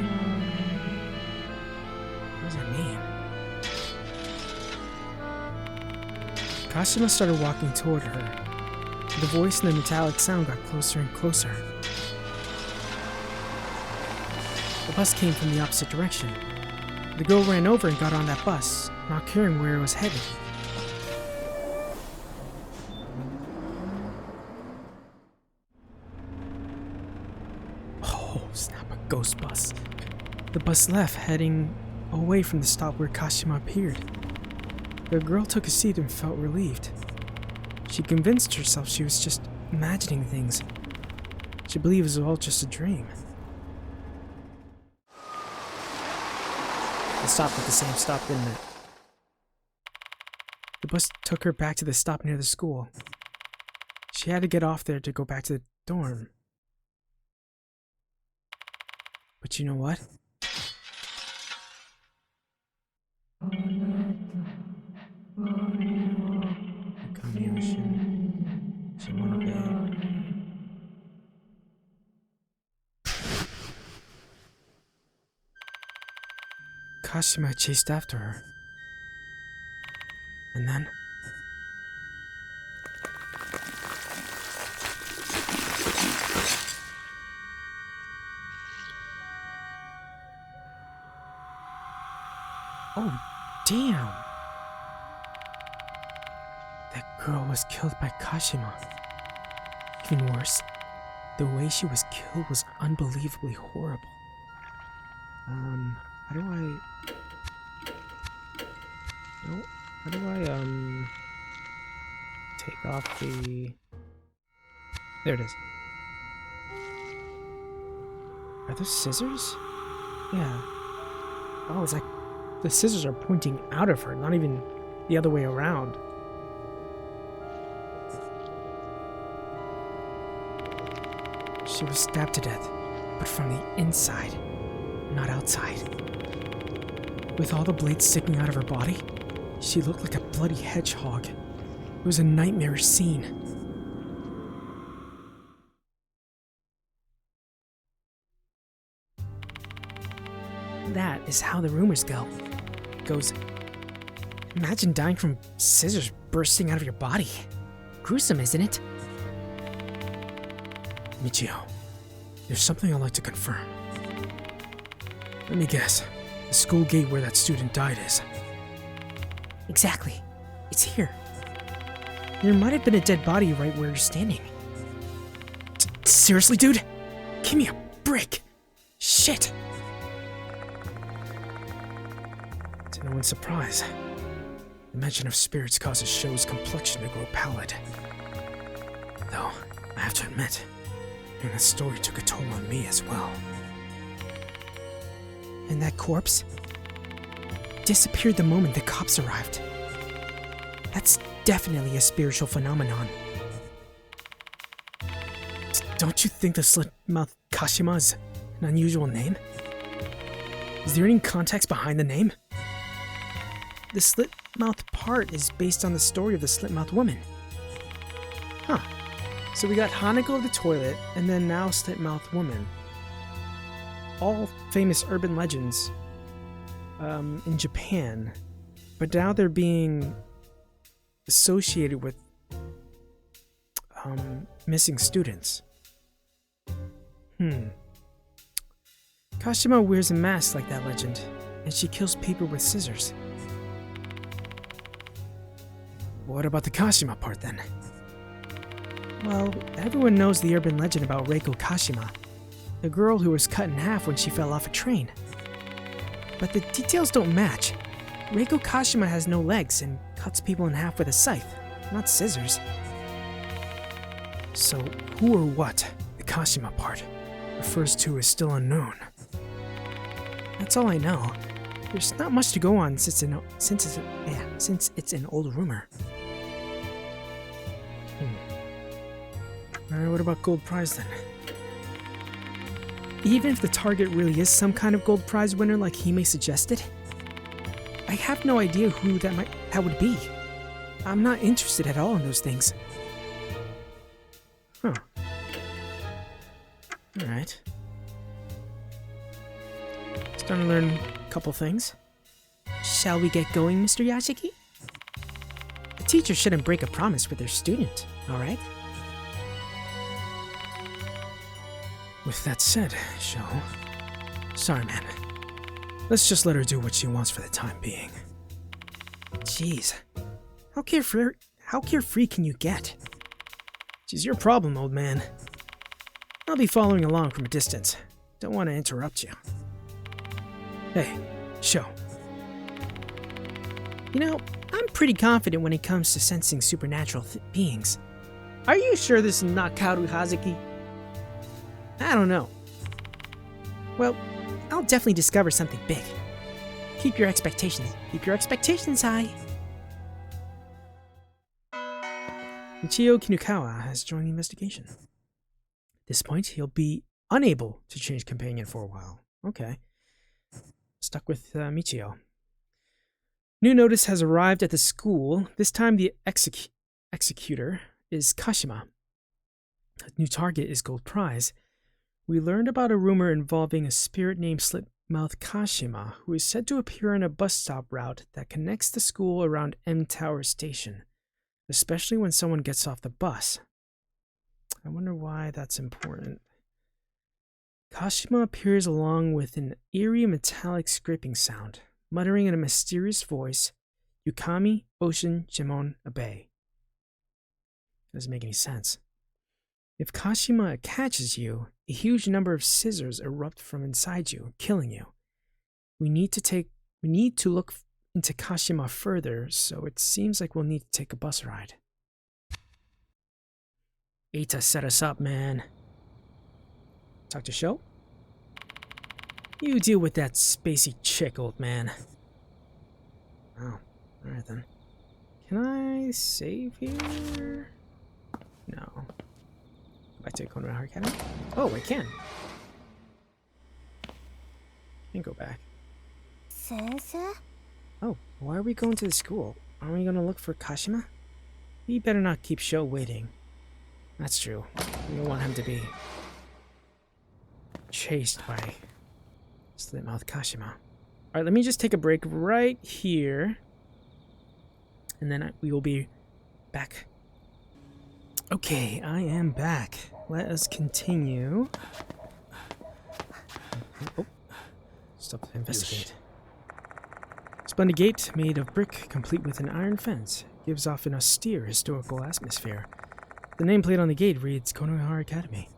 What does that mean? Kashima started walking toward her. The voice and the metallic sound got closer and closer. The bus came from the opposite direction. The girl ran over and got on that bus, not caring where it was headed. Oh, snap, a ghost bus. The bus left, heading away from the stop where Kashima appeared. The girl took a seat and felt relieved. She convinced herself she was just imagining things. She believed it was all just a dream. It stopped at the same stop, didn't it? The bus took her back to the stop near the school. She had to get off there to go back to the dorm. But you know what? Kashima chased after her. And then... oh, damn! That girl was killed by Kashima. Even worse, the way she was killed was unbelievably horrible. How do I... No, how do I, take off the... There it is. Are those scissors? Yeah. Oh, it's like the scissors are pointing out of her, not even the other way around. She was stabbed to death, but from the inside, not outside. With all the blades sticking out of her body, she looked like a bloody hedgehog. It was a nightmarish scene. That is how the rumors go. Goes, imagine dying from scissors bursting out of your body. Gruesome, isn't it? Michio, there's something I'd like to confirm. Let me guess. The school gate where that student died is. Exactly. It's here. There might have been a dead body right where you're standing. Seriously, dude? Give me a break. Shit. To no one's surprise, the mention of spirits causes Sho's complexion to grow pallid. Though, I have to admit, hearing that story took a toll on me as well. And that corpse? disappeared the moment the cops arrived. That's definitely a spiritual phenomenon. Don't you think the slit-mouthed Kashima is an unusual name? Is there any context behind the name? The slit-mouthed part is based on the story of the slit-mouthed woman. Huh. So we got Hanako of the toilet, and then now slit-mouthed woman. All famous urban legends in Japan, but now they're being associated with missing students. Kashima wears a mask like that legend, and she kills people with scissors. What about the Kashima part then? Well, everyone knows the urban legend about Reiko Kashima, the girl who was cut in half when she fell off a train. But the details don't match. Reiko Kashima has no legs and cuts people in half with a scythe, not scissors. So, who or what the Kashima part refers to is still unknown. That's all I know. There's not much to go on since it's an old rumor. Alright, what about gold prize then? Even if the target really is some kind of gold prize winner like Hime suggested, I have no idea who that would be. I'm not interested at all in those things. Huh. Alright. Starting to learn a couple things. Shall we get going, Mr. Yashiki? A teacher shouldn't break a promise with their student, alright? With that said, Sho, sorry man. Let's just let her do what she wants for the time being. Jeez. How carefree can you get? She's your problem, old man. I'll be following along from a distance. Don't want to interrupt you. Hey, Sho. You know, I'm pretty confident when it comes to sensing supernatural beings. Are you sure this is not Kaoru Hazuki? I don't know. Well, I'll definitely discover something big. Keep your expectations high. Michio Kinukawa has joined the investigation. At this point, he'll be unable to change companion for a while. Okay. Stuck with Michio. New notice has arrived at the school. This time the executor is Kashima. New target is gold prize. We learned about a rumor involving a spirit named Slipmouth Kashima, who is said to appear on a bus stop route that connects the school around M Tower Station, especially when someone gets off the bus. I wonder why that's important. Kashima appears along with an eerie metallic scraping sound, muttering in a mysterious voice, Yukami, Ocean, Jimon, Abe. Doesn't make any sense. If Kashima catches you, a huge number of scissors erupt from inside you, killing you. We need to look into Kashima further, so it seems like we'll need to take a bus ride. Eita set us up, man. Talk to Sho? You deal with that spacey chick, old man. Oh, alright then. Can I save here? No. Back to Konohara Academy? Oh, I can. Can go back. Sensei? Oh, why are we going to the school? Aren't we gonna look for Kashima? We better not keep Sho waiting. That's true. We don't want him to be chased by Slitmouth Kashima. Alright, let me just take a break right here. And then we will be back. Okay, I am back. Let us continue. Oh, stop to investigate. Splendid gate made of brick, complete with an iron fence, gives off an austere historical atmosphere. The nameplate on the gate reads Konohara Academy.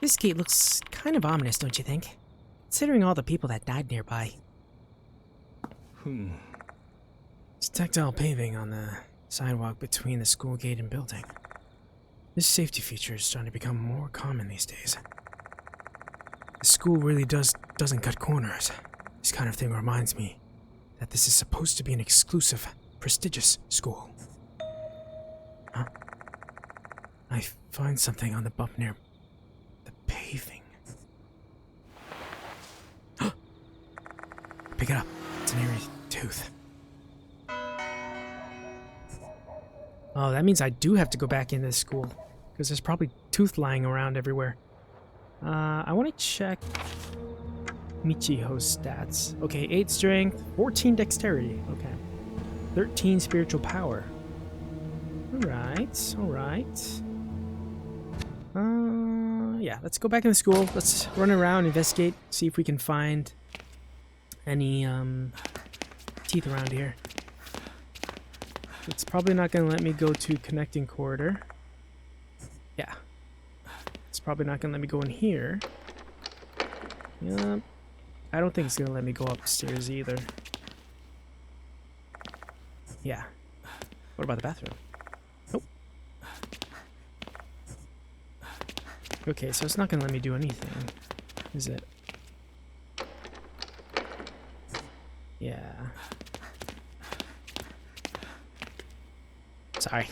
This gate looks kind of ominous, don't you think? Considering all the people that died nearby. It's tactile paving on the sidewalk between the school gate and building. This safety feature is starting to become more common these days. The school really doesn't cut corners. This kind of thing reminds me that this is supposed to be an exclusive, prestigious school. Huh? I find something on the bump near the paving. Pick it up. It's an eerie tooth. Oh, that means I do have to go back into this school, because there's probably tooth lying around everywhere. I want to check Michiho's stats. Okay, 8 strength, 14 dexterity. Okay. 13 spiritual power. Alright, alright. Yeah, let's go back in the school. Let's run around, investigate, see if we can find any teeth around here. It's probably not going to let me go to connecting corridor. Yeah. It's probably not going to let me go in here. Yep. I don't think it's going to let me go upstairs either. Yeah. What about the bathroom? Nope. Okay, so it's not going to let me do anything, is it? Yeah. Sorry.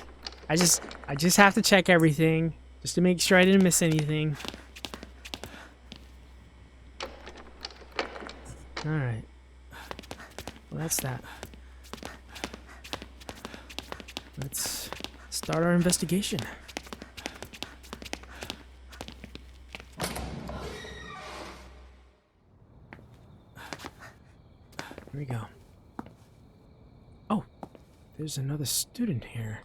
I just have to check everything just to make sure I didn't miss anything. Alright. Well, that's that. Let's start our investigation. Here we go. Oh, there's another student here.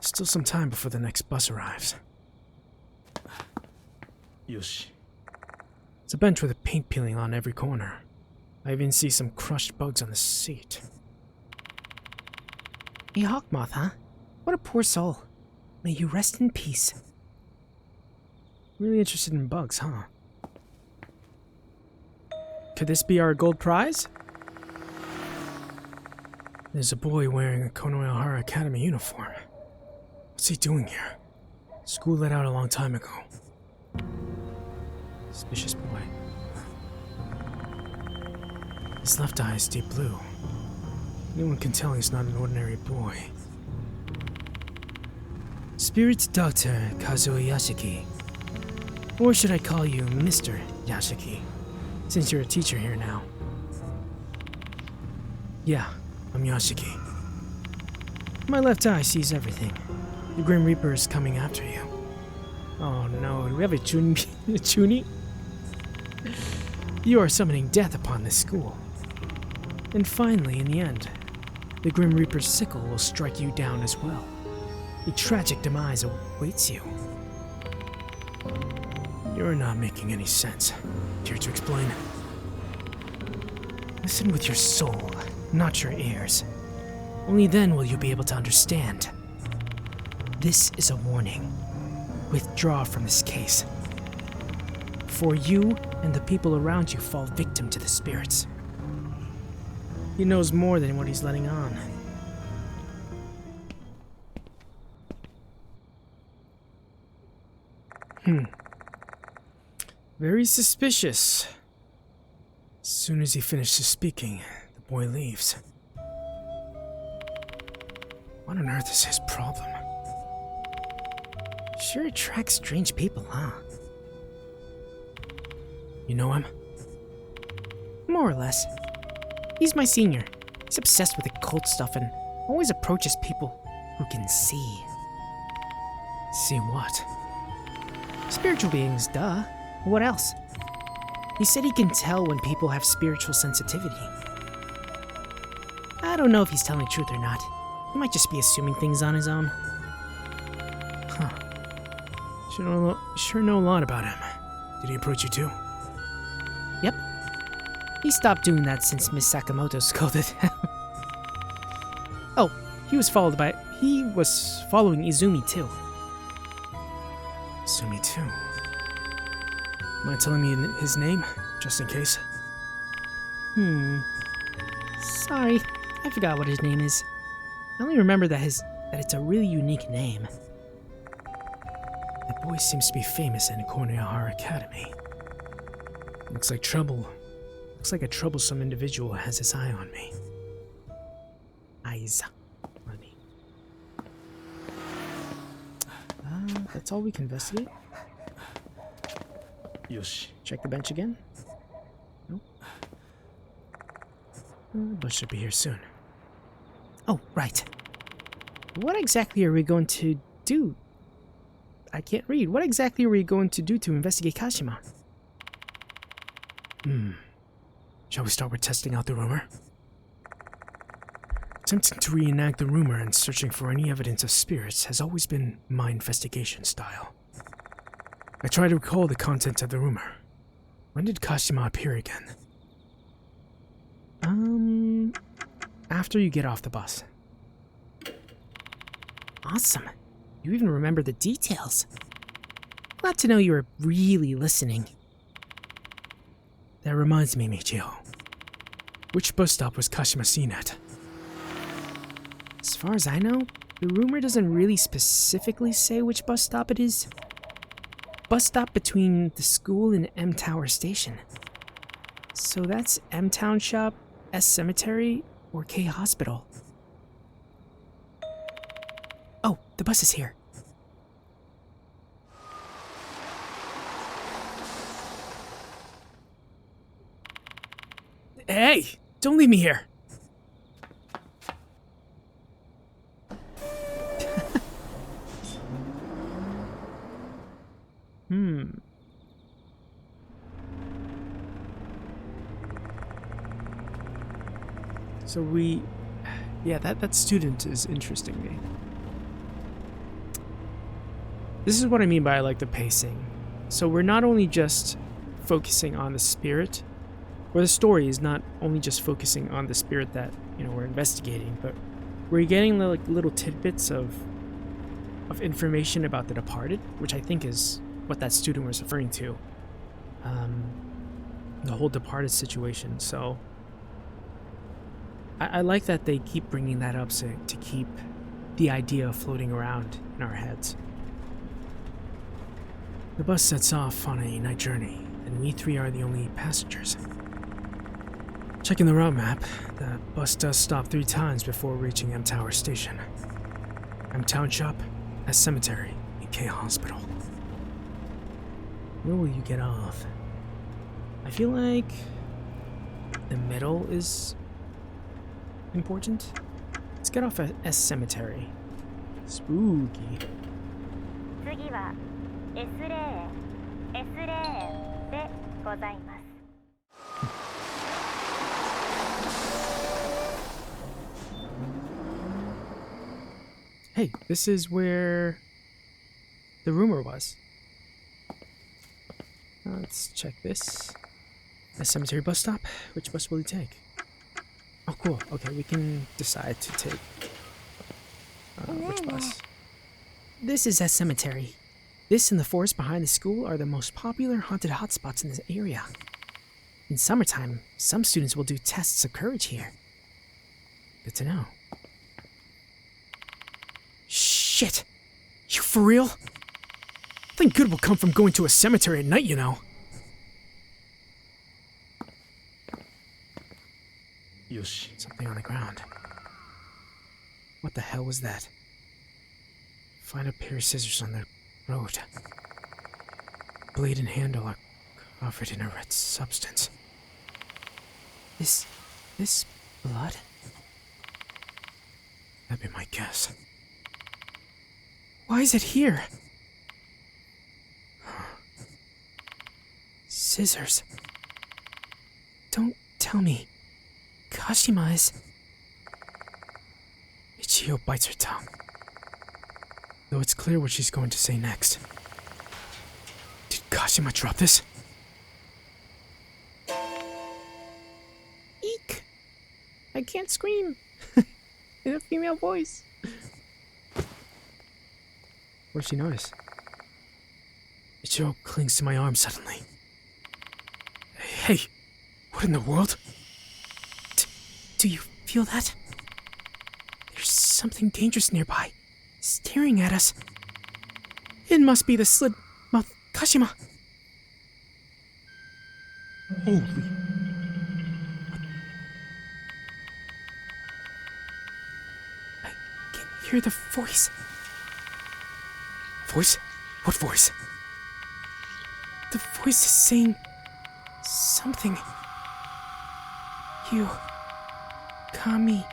Still some time before the next bus arrives. Yoshi. It's a bench with a paint peeling on every corner. I even see some crushed bugs on the seat. A hawk moth, huh? What a poor soul. May you rest in peace. Really interested in bugs, huh? Could this be our gold prize? There's a boy wearing a Konohara Academy uniform. What's he doing here? School let out a long time ago. Suspicious boy. His left eye is deep blue. Anyone can tell he's not an ordinary boy. Spirit Doctor Kazuo Yashiki. Or should I call you Mr. Yashiki, since you're a teacher here now? Yeah, I'm Yashiki. My left eye sees everything. The Grim Reaper is coming after you. Oh no, do we have a Chuni? You are summoning death upon this school. And finally, in the end, the Grim Reaper's sickle will strike you down as well. A tragic demise awaits you. You're not making any sense. Care to explain? Listen with your soul, not your ears. Only then will you be able to understand. This is a warning. Withdraw from this case. For you and the people around you fall victim to the spirits. He knows more than what he's letting on. Very suspicious. As soon as he finishes speaking, the boy leaves. What on earth is his problem? Sure attracts strange people, huh? You know him? More or less. He's my senior. He's obsessed with occult stuff and always approaches people who can see. See what? Spiritual beings, duh. What else? He said he can tell when people have spiritual sensitivity. I don't know if he's telling the truth or not. He might just be assuming things on his own. Huh. Sure know a lot about him. Did he approach you too? Yep. He stopped doing that since Miss Sakamoto scolded him. Oh, he was following Izumi too. Izumi too? Mind telling me his name, just in case? Sorry, I forgot what his name is. I only remember that it's a really unique name. The boy seems to be famous in Konohara Academy. Looks like trouble Looks like a troublesome individual has his eye on me. Eyes on me. That's all we can investigate. Yoshi. Check the bench again. Nope. Bus should be here soon. Oh, right. What exactly are we going to do? I can't read. What exactly are we going to do to investigate Kashima? Shall we start with testing out the rumor? Attempting to reenact the rumor and searching for any evidence of spirits has always been my investigation style. I try to recall the content of the rumor. When did Kashima appear again? After you get off the bus. Awesome. You even remember the details. Glad to know you were really listening. That reminds me, Michio. Which bus stop was Kashima seen at? As far as I know, the rumor doesn't really specifically say which bus stop it is. Bus stop between the school and M Tower Station. So that's M Town Shop, S Cemetery, or K Hospital. Oh, the bus is here. Hey! Don't leave me here! So yeah, that student is interesting me. This is what I mean by like the pacing. So we're not only just focusing on the spirit, or the story is not only just focusing on the spirit that, you know, we're investigating, but we're getting like little tidbits of information about the departed, which I think is what that student was referring to. The whole departed situation. So I like that they keep bringing that up to keep the idea floating around in our heads. The bus sets off on a night journey, and we three are the only passengers. Checking the route map, the bus does stop 3 times before reaching M Tower Station. M Town Shop, S Cemetery, and K Hospital. Where will you get off? I feel like the middle is important. Let's get off at S Cemetery. Spooky. 次は S レーン S レーンでございます。Hey, this is where the rumor was. Let's check this. A cemetery bus stop. Which bus will you take? Oh, cool. Okay, we can decide to take which bus. This is S Cemetery. This and the forest behind the school are the most popular haunted hotspots in this area. In summertime, some students will do tests of courage here. Good to know. Shit! You for real? Nothing good will come from going to a cemetery at night, you know. Yoshi. Something on the ground. What the hell was that? Find a pair of scissors on the road. Blade and handle are covered in a red substance. This blood? That'd be my guess. Why is it here? Scissors. Don't tell me. Kashima is... Michio bites her tongue. Though it's clear what she's going to say next. Did Kashima drop this? Eek! I can't scream. In a female voice. What'd she notice? Michio clings to my arm suddenly. Hey! What in the world? Do you feel that? There's something dangerous nearby, staring at us. It must be the slit-mouth Kashima. Holy... hear the voice. Voice? What voice? The voice is saying something. You, Kami,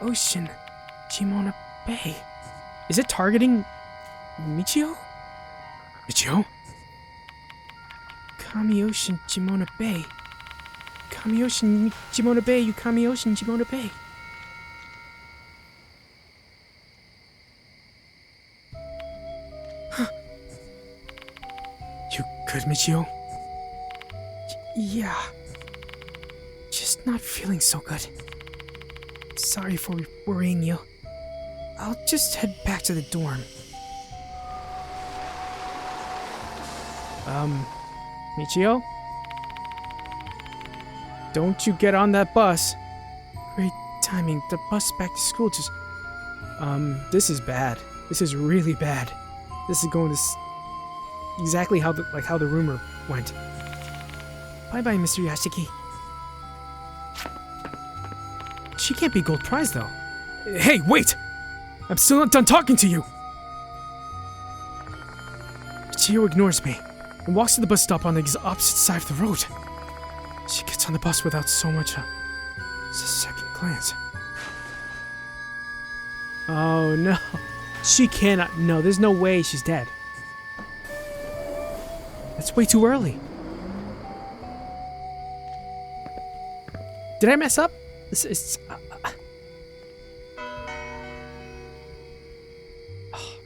Ocean, Jimona Bay. Is it targeting Michio? Michio? Kami Ocean, Jimona Bay. Kami Ocean, Jimona Bay, you Kami Ocean, Jimona Bay. Huh. You good, Michio? Yeah. Just not feeling so good. Sorry for worrying you. I'll just head back to the dorm. Michio? Don't you get on that bus. Great timing. The bus back to school just... This is bad. This is really bad. This is going to exactly how the rumor went. Bye-bye, Mr. Yashiki. She can't be gold prize though. Hey, wait! I'm still not done talking to you! Michio ignores me and walks to the bus stop on the opposite side of the road. She gets on the bus without so much as a second glance. Oh no. She cannot. No, there's no way she's dead. That's way too early. Did I mess up? This is. Oh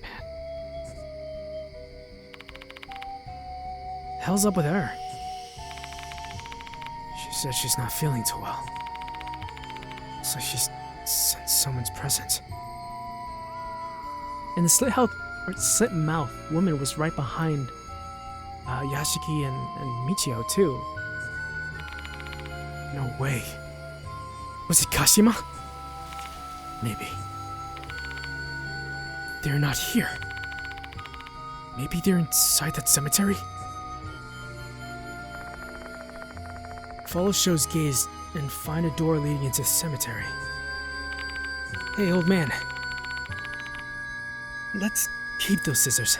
man. Hell's up with her? She said she's not feeling too well. Looks like she's sensed someone's presence. And the slit mouth woman was right behind Yashiki and Michio too. No way. Was it Kashima? Maybe. They're not here. Maybe they're inside that cemetery? Follow Sho's gaze and find a door leading into the cemetery. Hey, old man. Let's keep those scissors.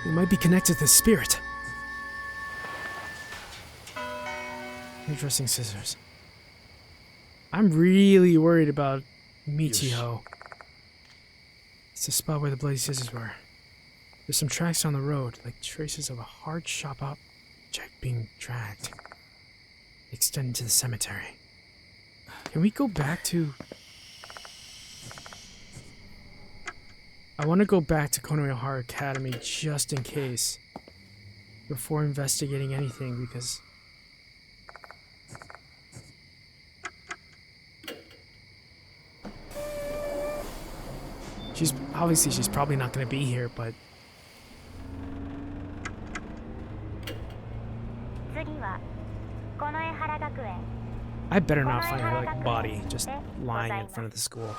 They might be connected to the spirit. Interesting scissors. I'm really worried about Michio. It's the spot where the bloody scissors were. There's some tracks on the road, like traces of a hard sharp object being dragged. Extended to the cemetery. Can we go back to... I want to go back to Konohara Academy just in case. Before investigating anything, because... she's probably not going to be here, but... I better not find her like body just lying in front of the school.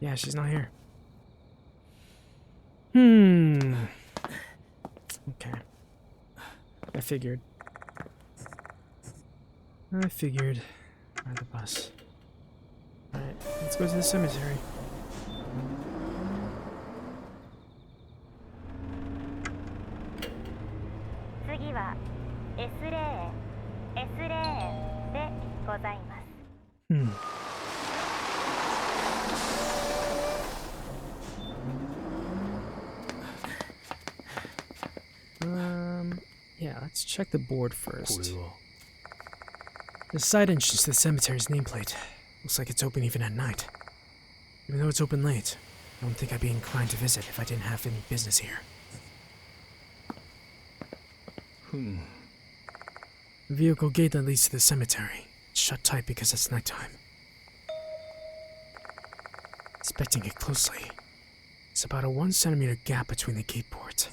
Yeah, she's not here. Okay. I figured. Ride the bus. Alright, let's go to the cemetery. Yeah, let's check the board first. The side entrance to the cemetery's nameplate. Looks like it's open even at night. Even though it's open late, I don't think I'd be inclined to visit if I didn't have any business here. The vehicle gate that leads to the cemetery. It's shut tight because it's nighttime. Inspecting it closely, it's about a 1 centimeter gap between the gate boards.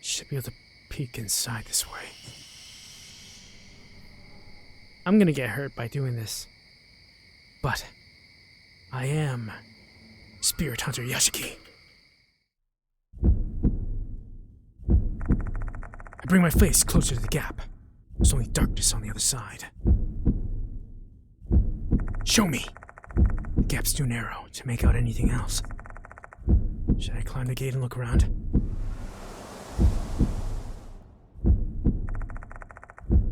Should be able to peek inside this way. I'm gonna get hurt by doing this. But I am Spirit Hunter Yashiki. I bring my face closer to the gap. There's only darkness on the other side. Show me! The gap's too narrow to make out anything else. Should I climb the gate and look around?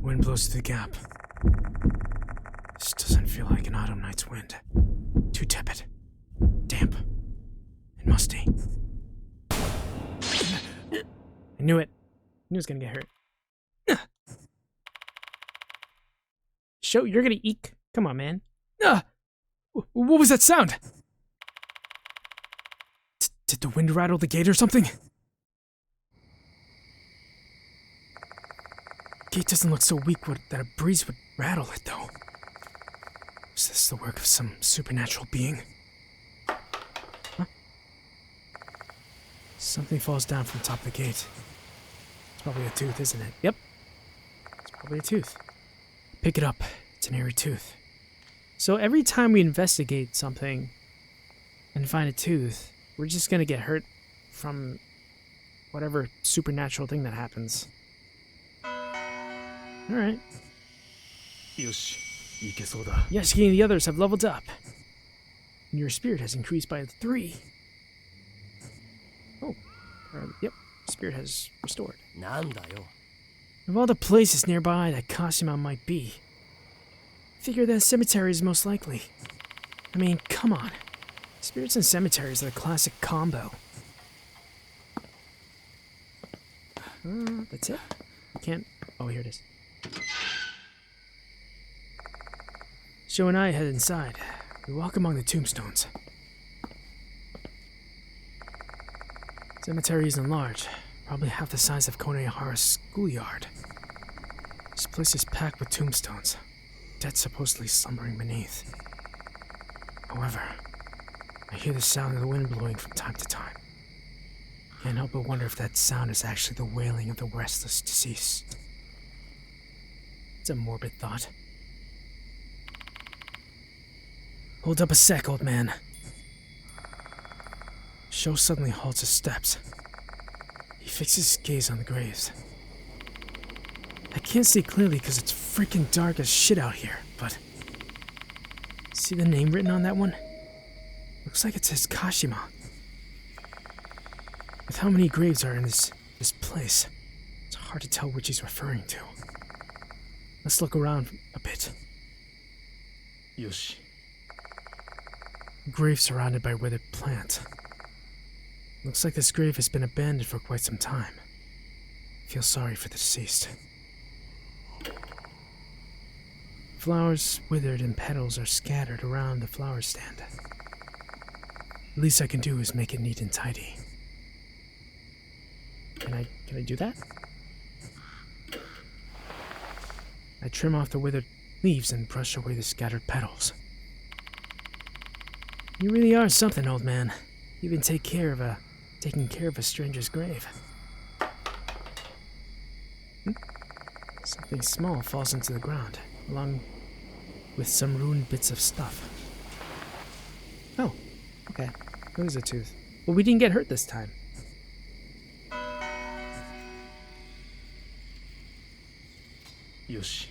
Wind blows through the gap. This doesn't feel like an autumn night's wind. Too tepid, damp, and musty. I knew it. I knew it was gonna get hurt. Show, you're gonna eek. Come on, man. What was that sound? Did the wind rattle the gate or something? Gate doesn't look so weak that a breeze would rattle it, though. Is this the work of some supernatural being? Huh? Something falls down from the top of the gate. It's probably a tooth, isn't it? Yep. It's probably a tooth. Pick it up. It's an airy tooth. So every time we investigate something and find a tooth, we're just gonna get hurt from whatever supernatural thing that happens. Alright. Yoshi, いけそうだ. Yashiki and the others have leveled up. And your spirit has increased by 3. Oh. Yep. Spirit has restored. なんだよ. Of all the places nearby that Kashima might be, figure that cemetery is most likely. I mean, come on. Spirits and cemeteries are a classic combo. That's it? You can't... Oh, here it is. Sho and I head inside. We walk among the tombstones. Cemetery isn't large. Probably half the size of Konehara's schoolyard. This place is packed with tombstones. Dead supposedly slumbering beneath. However, I hear the sound of the wind blowing from time to time. Can't help but wonder if that sound is actually the wailing of the restless deceased. It's a morbid thought. Hold up a sec, old man. Sho suddenly halts his steps. He fixes his gaze on the graves. I can't see clearly because it's freaking dark as shit out here, but... See the name written on that one? Looks like it says Kashima. With how many graves are in this place, it's hard to tell which he's referring to. Let's look around a bit. Yoshi. Grave surrounded by withered plant. Looks like this grave has been abandoned for quite some time. Feel sorry for the deceased. Flowers withered and petals are scattered around the flower stand. The least I can do is make it neat and tidy. Can I do that? I trim off the withered leaves and brush away the scattered petals. You really are something, old man. You even taking care of a stranger's grave. Something small falls into the ground, along with some ruined bits of stuff. Oh, okay. That was a tooth. Well, we didn't get hurt this time. Yoshi.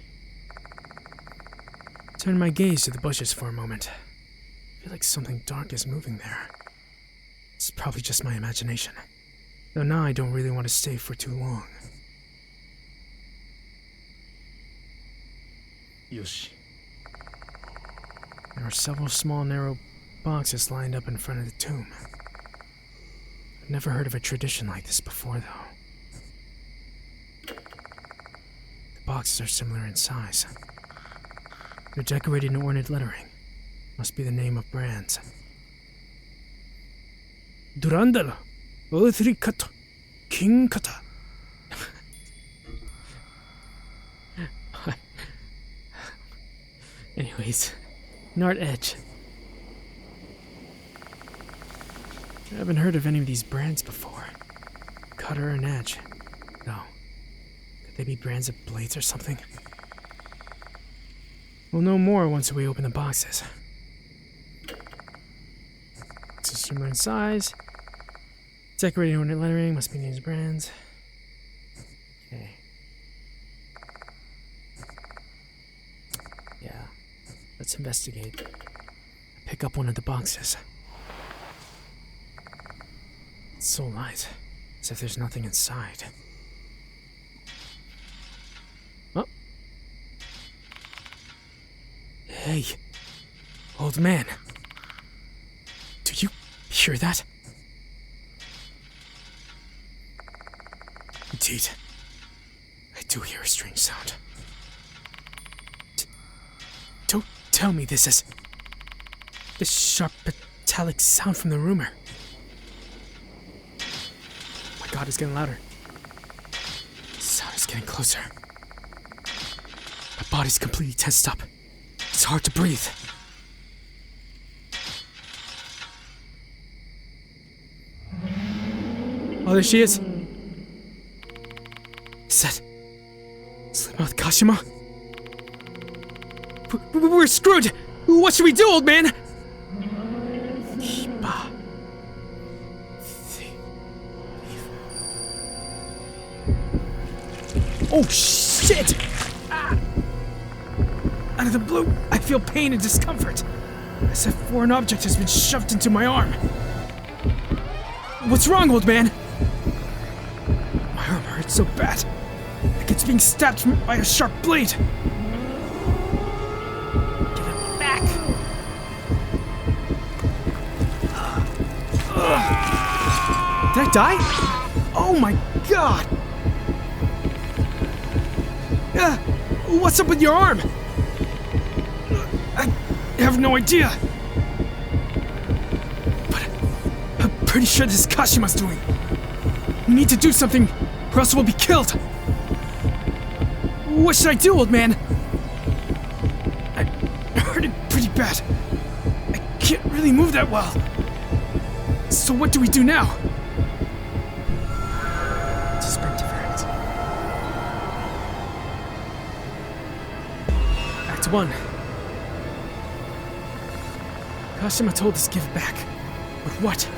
Turn my gaze to the bushes for a moment. I feel like something dark is moving there. It's probably just my imagination. Though now I don't really want to stay for too long. Yoshi. There are several small, narrow boxes lined up in front of the tomb. I've never heard of a tradition like this before, though. The boxes are similar in size. They're decorated in ornate lettering. Must be the name of brands. Durandal, Othrikat, King Kata. Anyways, Nart Edge. I haven't heard of any of these brands before. Cutter and Edge. No. Could they be brands of blades or something? We'll know more once we open the boxes. Boxes similar in size. Decorated ornate lettering, must be named brands. Okay. investigate. Pick up one of the boxes. It's so light, as if there's nothing inside. Oh. Hey, old man. Do you hear that? Indeed, I do hear a strange sound. Don't tell me this is the sharp metallic sound from the rumor. My God, it's getting louder. The sound is getting closer. My body's completely tensed up. It's hard to breathe. Oh, there she is. Is that Slimouth Kashima? We're screwed! What should we do, old man? Oh, shit! Ah. Out of the blue, I feel pain and discomfort, as if a foreign object has been shoved into my arm. What's wrong, old man? My arm hurts so bad, like it's being stabbed by a sharp blade. Give it back. Did I die? Oh my God! What's up with your arm? I have no idea. But I'm pretty sure this is Kashima's doing. We need to do something, or else we'll be killed. What should I do, old man? I hurt it pretty bad. I can't really move that well. So what do we do now? Act 1. Kashima told us to give it back. But what?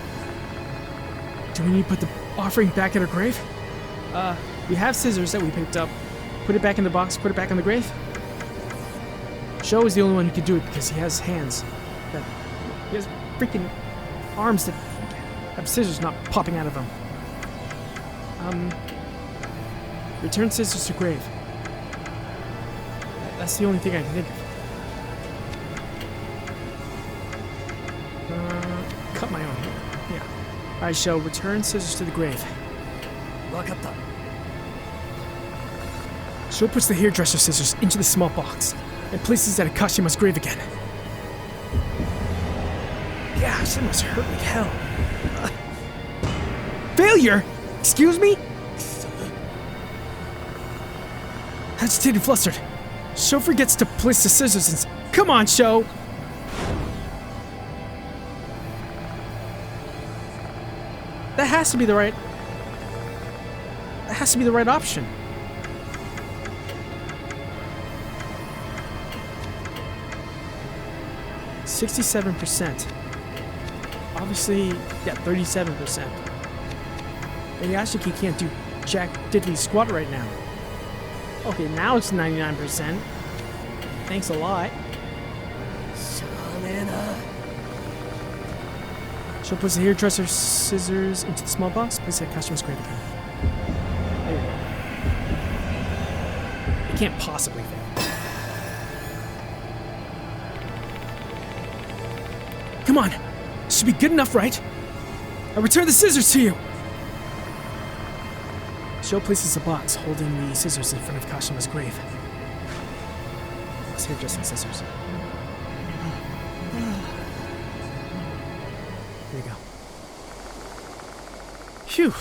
Do we need to put the offering back in her grave? We have scissors that we picked up. Put it back in the box, put it back in the grave. Sho is the only one who can do it because he has hands. He has freaking arms that have scissors not popping out of them. Return scissors to grave. That's the only thing I can think of. Cut my own hair. Yeah. I shall return scissors to the grave. Wakatta. Sho puts the hairdresser scissors into the small box and places it at Kashima's grave again. Gosh, that must hurt like hell. Failure? Excuse me? Agitated, flustered. Sho forgets to place the scissors and... Come on, Sho! That has to be the right... That has to be the right option. %. Obviously, yeah, 37%. And Yashiki can't do jack diddly squat right now. Okay, now it's 99%. Thanks a lot. She'll put the hairdresser scissors into the small box, place it at Kashima's grave again. There you go. It can't possibly fail. Come on! This should be good enough, right? I return the scissors to you! Sho places the box, holding the scissors in front of Kashima's grave. His hairdressing scissors. Here you go. Phew.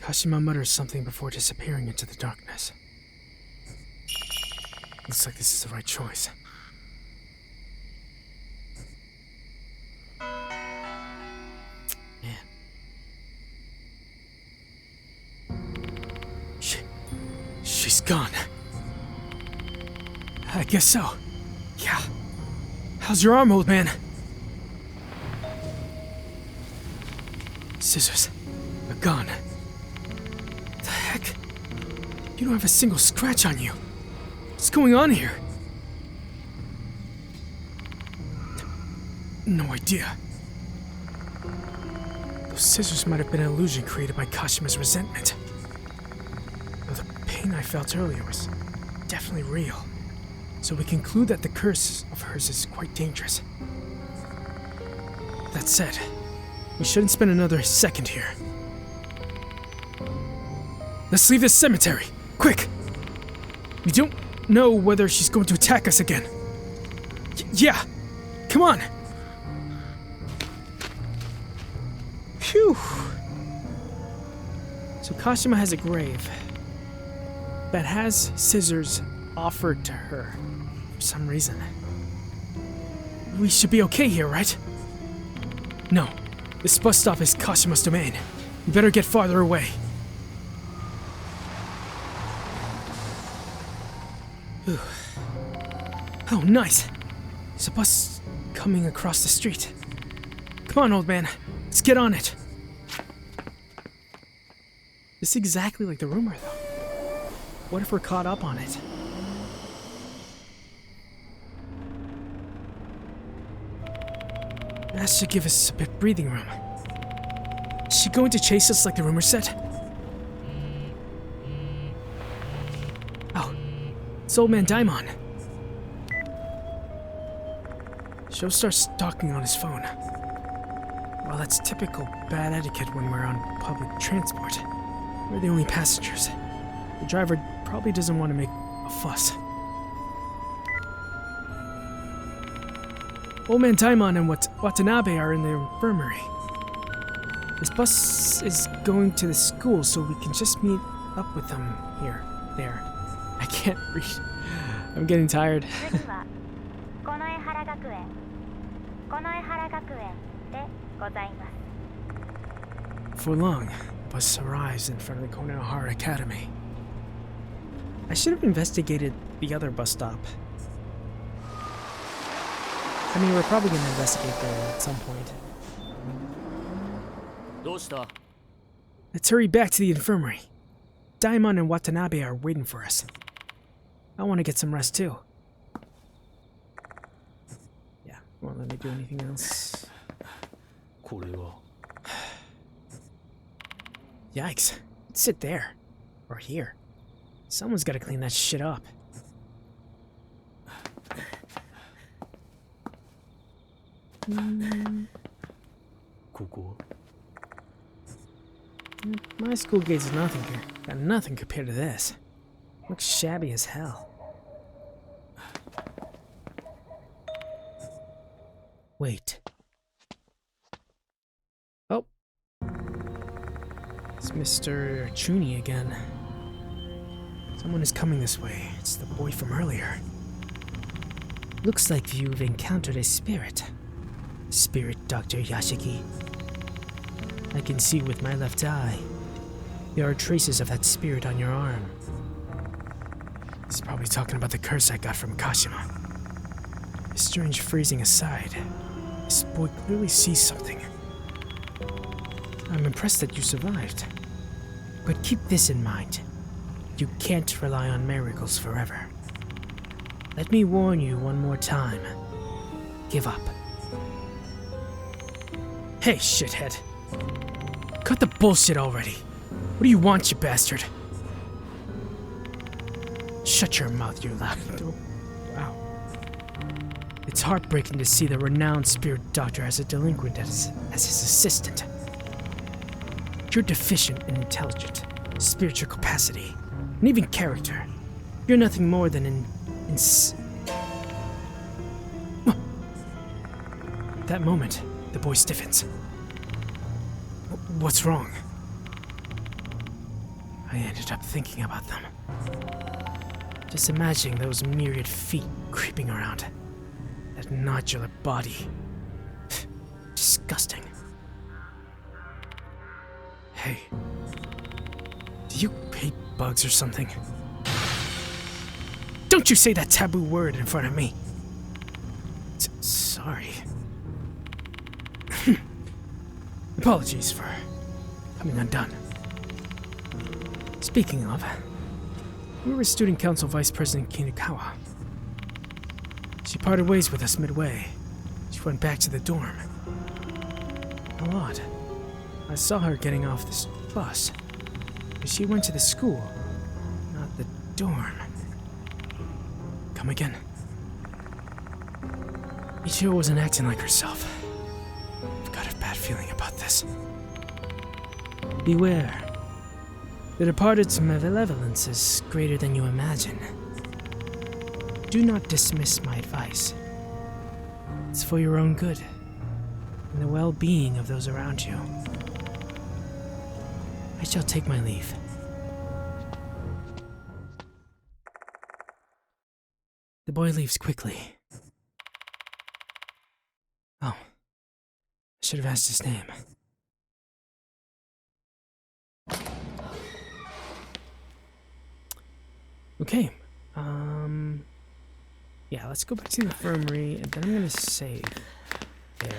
Kashima mutters something before disappearing into the darkness. Looks like this is the right choice. Man. She's gone. I guess so. Yeah. How's your arm, old man? Scissors. They're gone. The heck? You don't have a single scratch on you. What's going on here? no idea. Those scissors might have been an illusion created by Kashima's resentment. Though the pain I felt earlier was definitely real. So we conclude that the curse of hers is quite dangerous. That said, we shouldn't spend another second here. Let's leave this cemetery! Quick! We don't know whether she's going to attack us again. Yeah! Come on! Phew! So Kashima has a grave that has scissors offered to her for some reason. We should be okay here, right? No. This bus stop is Kashima's domain. We better get farther away. Ooh. Oh, nice. There's a bus coming across the street. Come on, old man. Let's get on it. This is exactly like the rumor, though. What if we're caught up on it? That should give us a bit of breathing room. Is she going to chase us like the rumor said? Oh, it's old man Daimon. Sho starts talking on his phone. Well, that's typical bad etiquette when we're on public transport. We're the only passengers. The driver probably doesn't want to make a fuss. Old man Daimon and Watanabe are in the infirmary. This bus is going to the school, so we can just meet up with them here. There. I can't read. I'm getting tired. 次はこの江原学園この江原学園でございます For long, the bus arrives in front of the Konohara Academy. I should have investigated the other bus stop. I mean, we're probably going to investigate there at some point. どうした Let's hurry back to the infirmary. Daimon and Watanabe are waiting for us. I want to get some rest too. Yeah, won't let me do anything else. これは Yikes. Sit there. Or here. Someone's got to clean that shit up. ここ My school gate's nothing. Got nothing compared to this. Looks shabby as hell. Wait. Oh. It's Mr. Chuni again. Someone is coming this way. It's the boy from earlier. Looks like you've encountered a spirit. Spirit Dr. Yashiki. I can see with my left eye. There are traces of that spirit on your arm. He's probably talking about the curse I got from Kashima. His strange phrasing aside, this boy clearly sees something. I'm impressed that you survived. But keep this in mind. You can't rely on miracles forever. Let me warn you one more time. Give up. Hey, shithead. Cut the bullshit already. What do you want, you bastard? Shut your mouth, you loud. Wow. It's heartbreaking to see the renowned spirit doctor as a delinquent as his assistant. You're deficient in intelligence, spiritual capacity, and even character. You're nothing more than an At that moment, the boy stiffens. What's wrong? I ended up thinking about them. Just imagining those myriad feet creeping around. That nodular body. Disgusting. Hey. Do you hate bugs or something? Don't you say that taboo word in front of me. Sorry. Apologies for coming undone. Speaking of, we were Student Council Vice President Kinakawa. She parted ways with us midway. She She went back to the dorm. How odd. I saw her getting off this bus. But she went to the school, not the dorm. Come again. Ichiro wasn't acting like herself. I've got a bad feeling about this. Beware. The departed's malevolence is greater than you imagine. Do not dismiss my advice. It's for your own good and the well-being of those around you. I shall take my leave. The boy leaves quickly. Oh, I should have asked his name. Okay, yeah, let's go back to the infirmary, and then I'm gonna save there.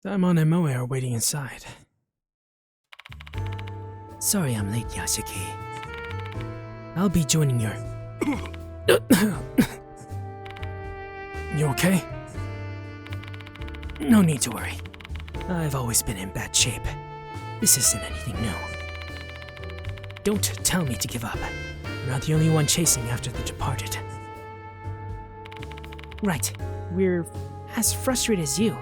Daimon and Moe are waiting inside. Sorry I'm late, Yashiki. I'll be joining your... You okay? No need to worry. I've always been in bad shape. This isn't anything new. Don't tell me to give up. You're not the only one chasing after the departed. Right. We're as frustrated as you.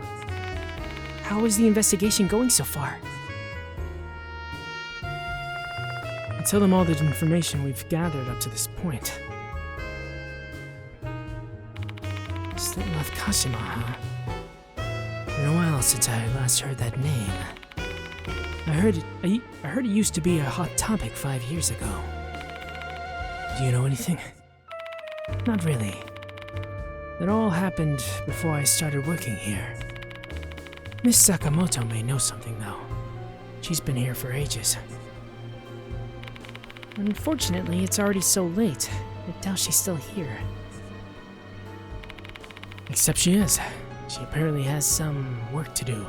How is the investigation going so far? I'll tell them all the information we've gathered up to this point. Still left Kashima, huh? Been a while since I last heard that name. I heard it used to be a hot topic 5 years ago. Do you know anything? Not really. That all happened before I started working here. Miss Sakamoto may know something, though. She's been here for ages. Unfortunately, it's already so late. I doubt she's still here. Except she is. She apparently has some work to do.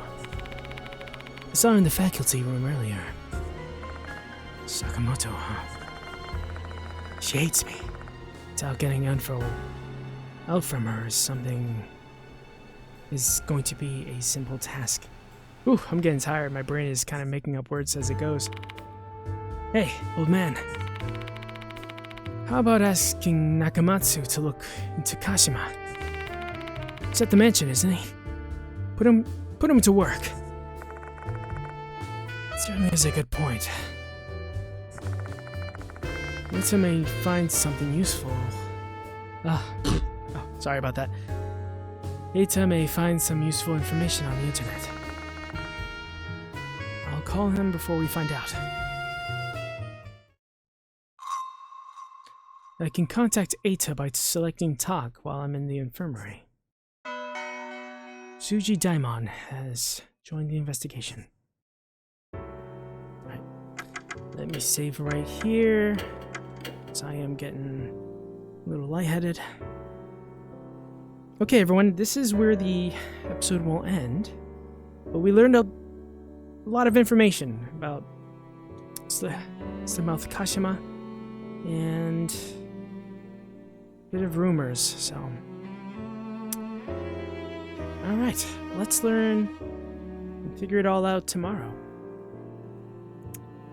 I saw her in the faculty room earlier. Sakamoto, huh? She hates me. Without getting info out from her is going to be a simple task. Ooh, I'm getting tired. My brain is kind of making up words as it goes. Hey, old man. How about asking Nakamatsu to look into Kashima? He's at the mansion, isn't he? Put him to work. Certainly is a good point. Ita may find something useful. Oh, sorry about that. Ita may find some useful information on the internet. I'll call him before we find out. I can contact Ita by selecting talk while I'm in the infirmary. Tsuji Daimon has joined the investigation. Alright, let me save right here, as I am getting a little lightheaded. Okay, everyone, this is where the episode will end. But we learned a lot of information about Mouth Kashima and a bit of rumors, so... Alright, let's learn and figure it all out tomorrow.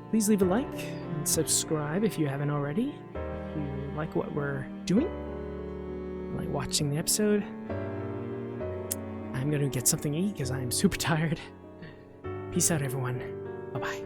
Please leave a like and subscribe if you haven't already. If you like what we're doing, like watching the episode. I'm gonna get something to eat because I'm super tired. Peace out, everyone. Bye-bye.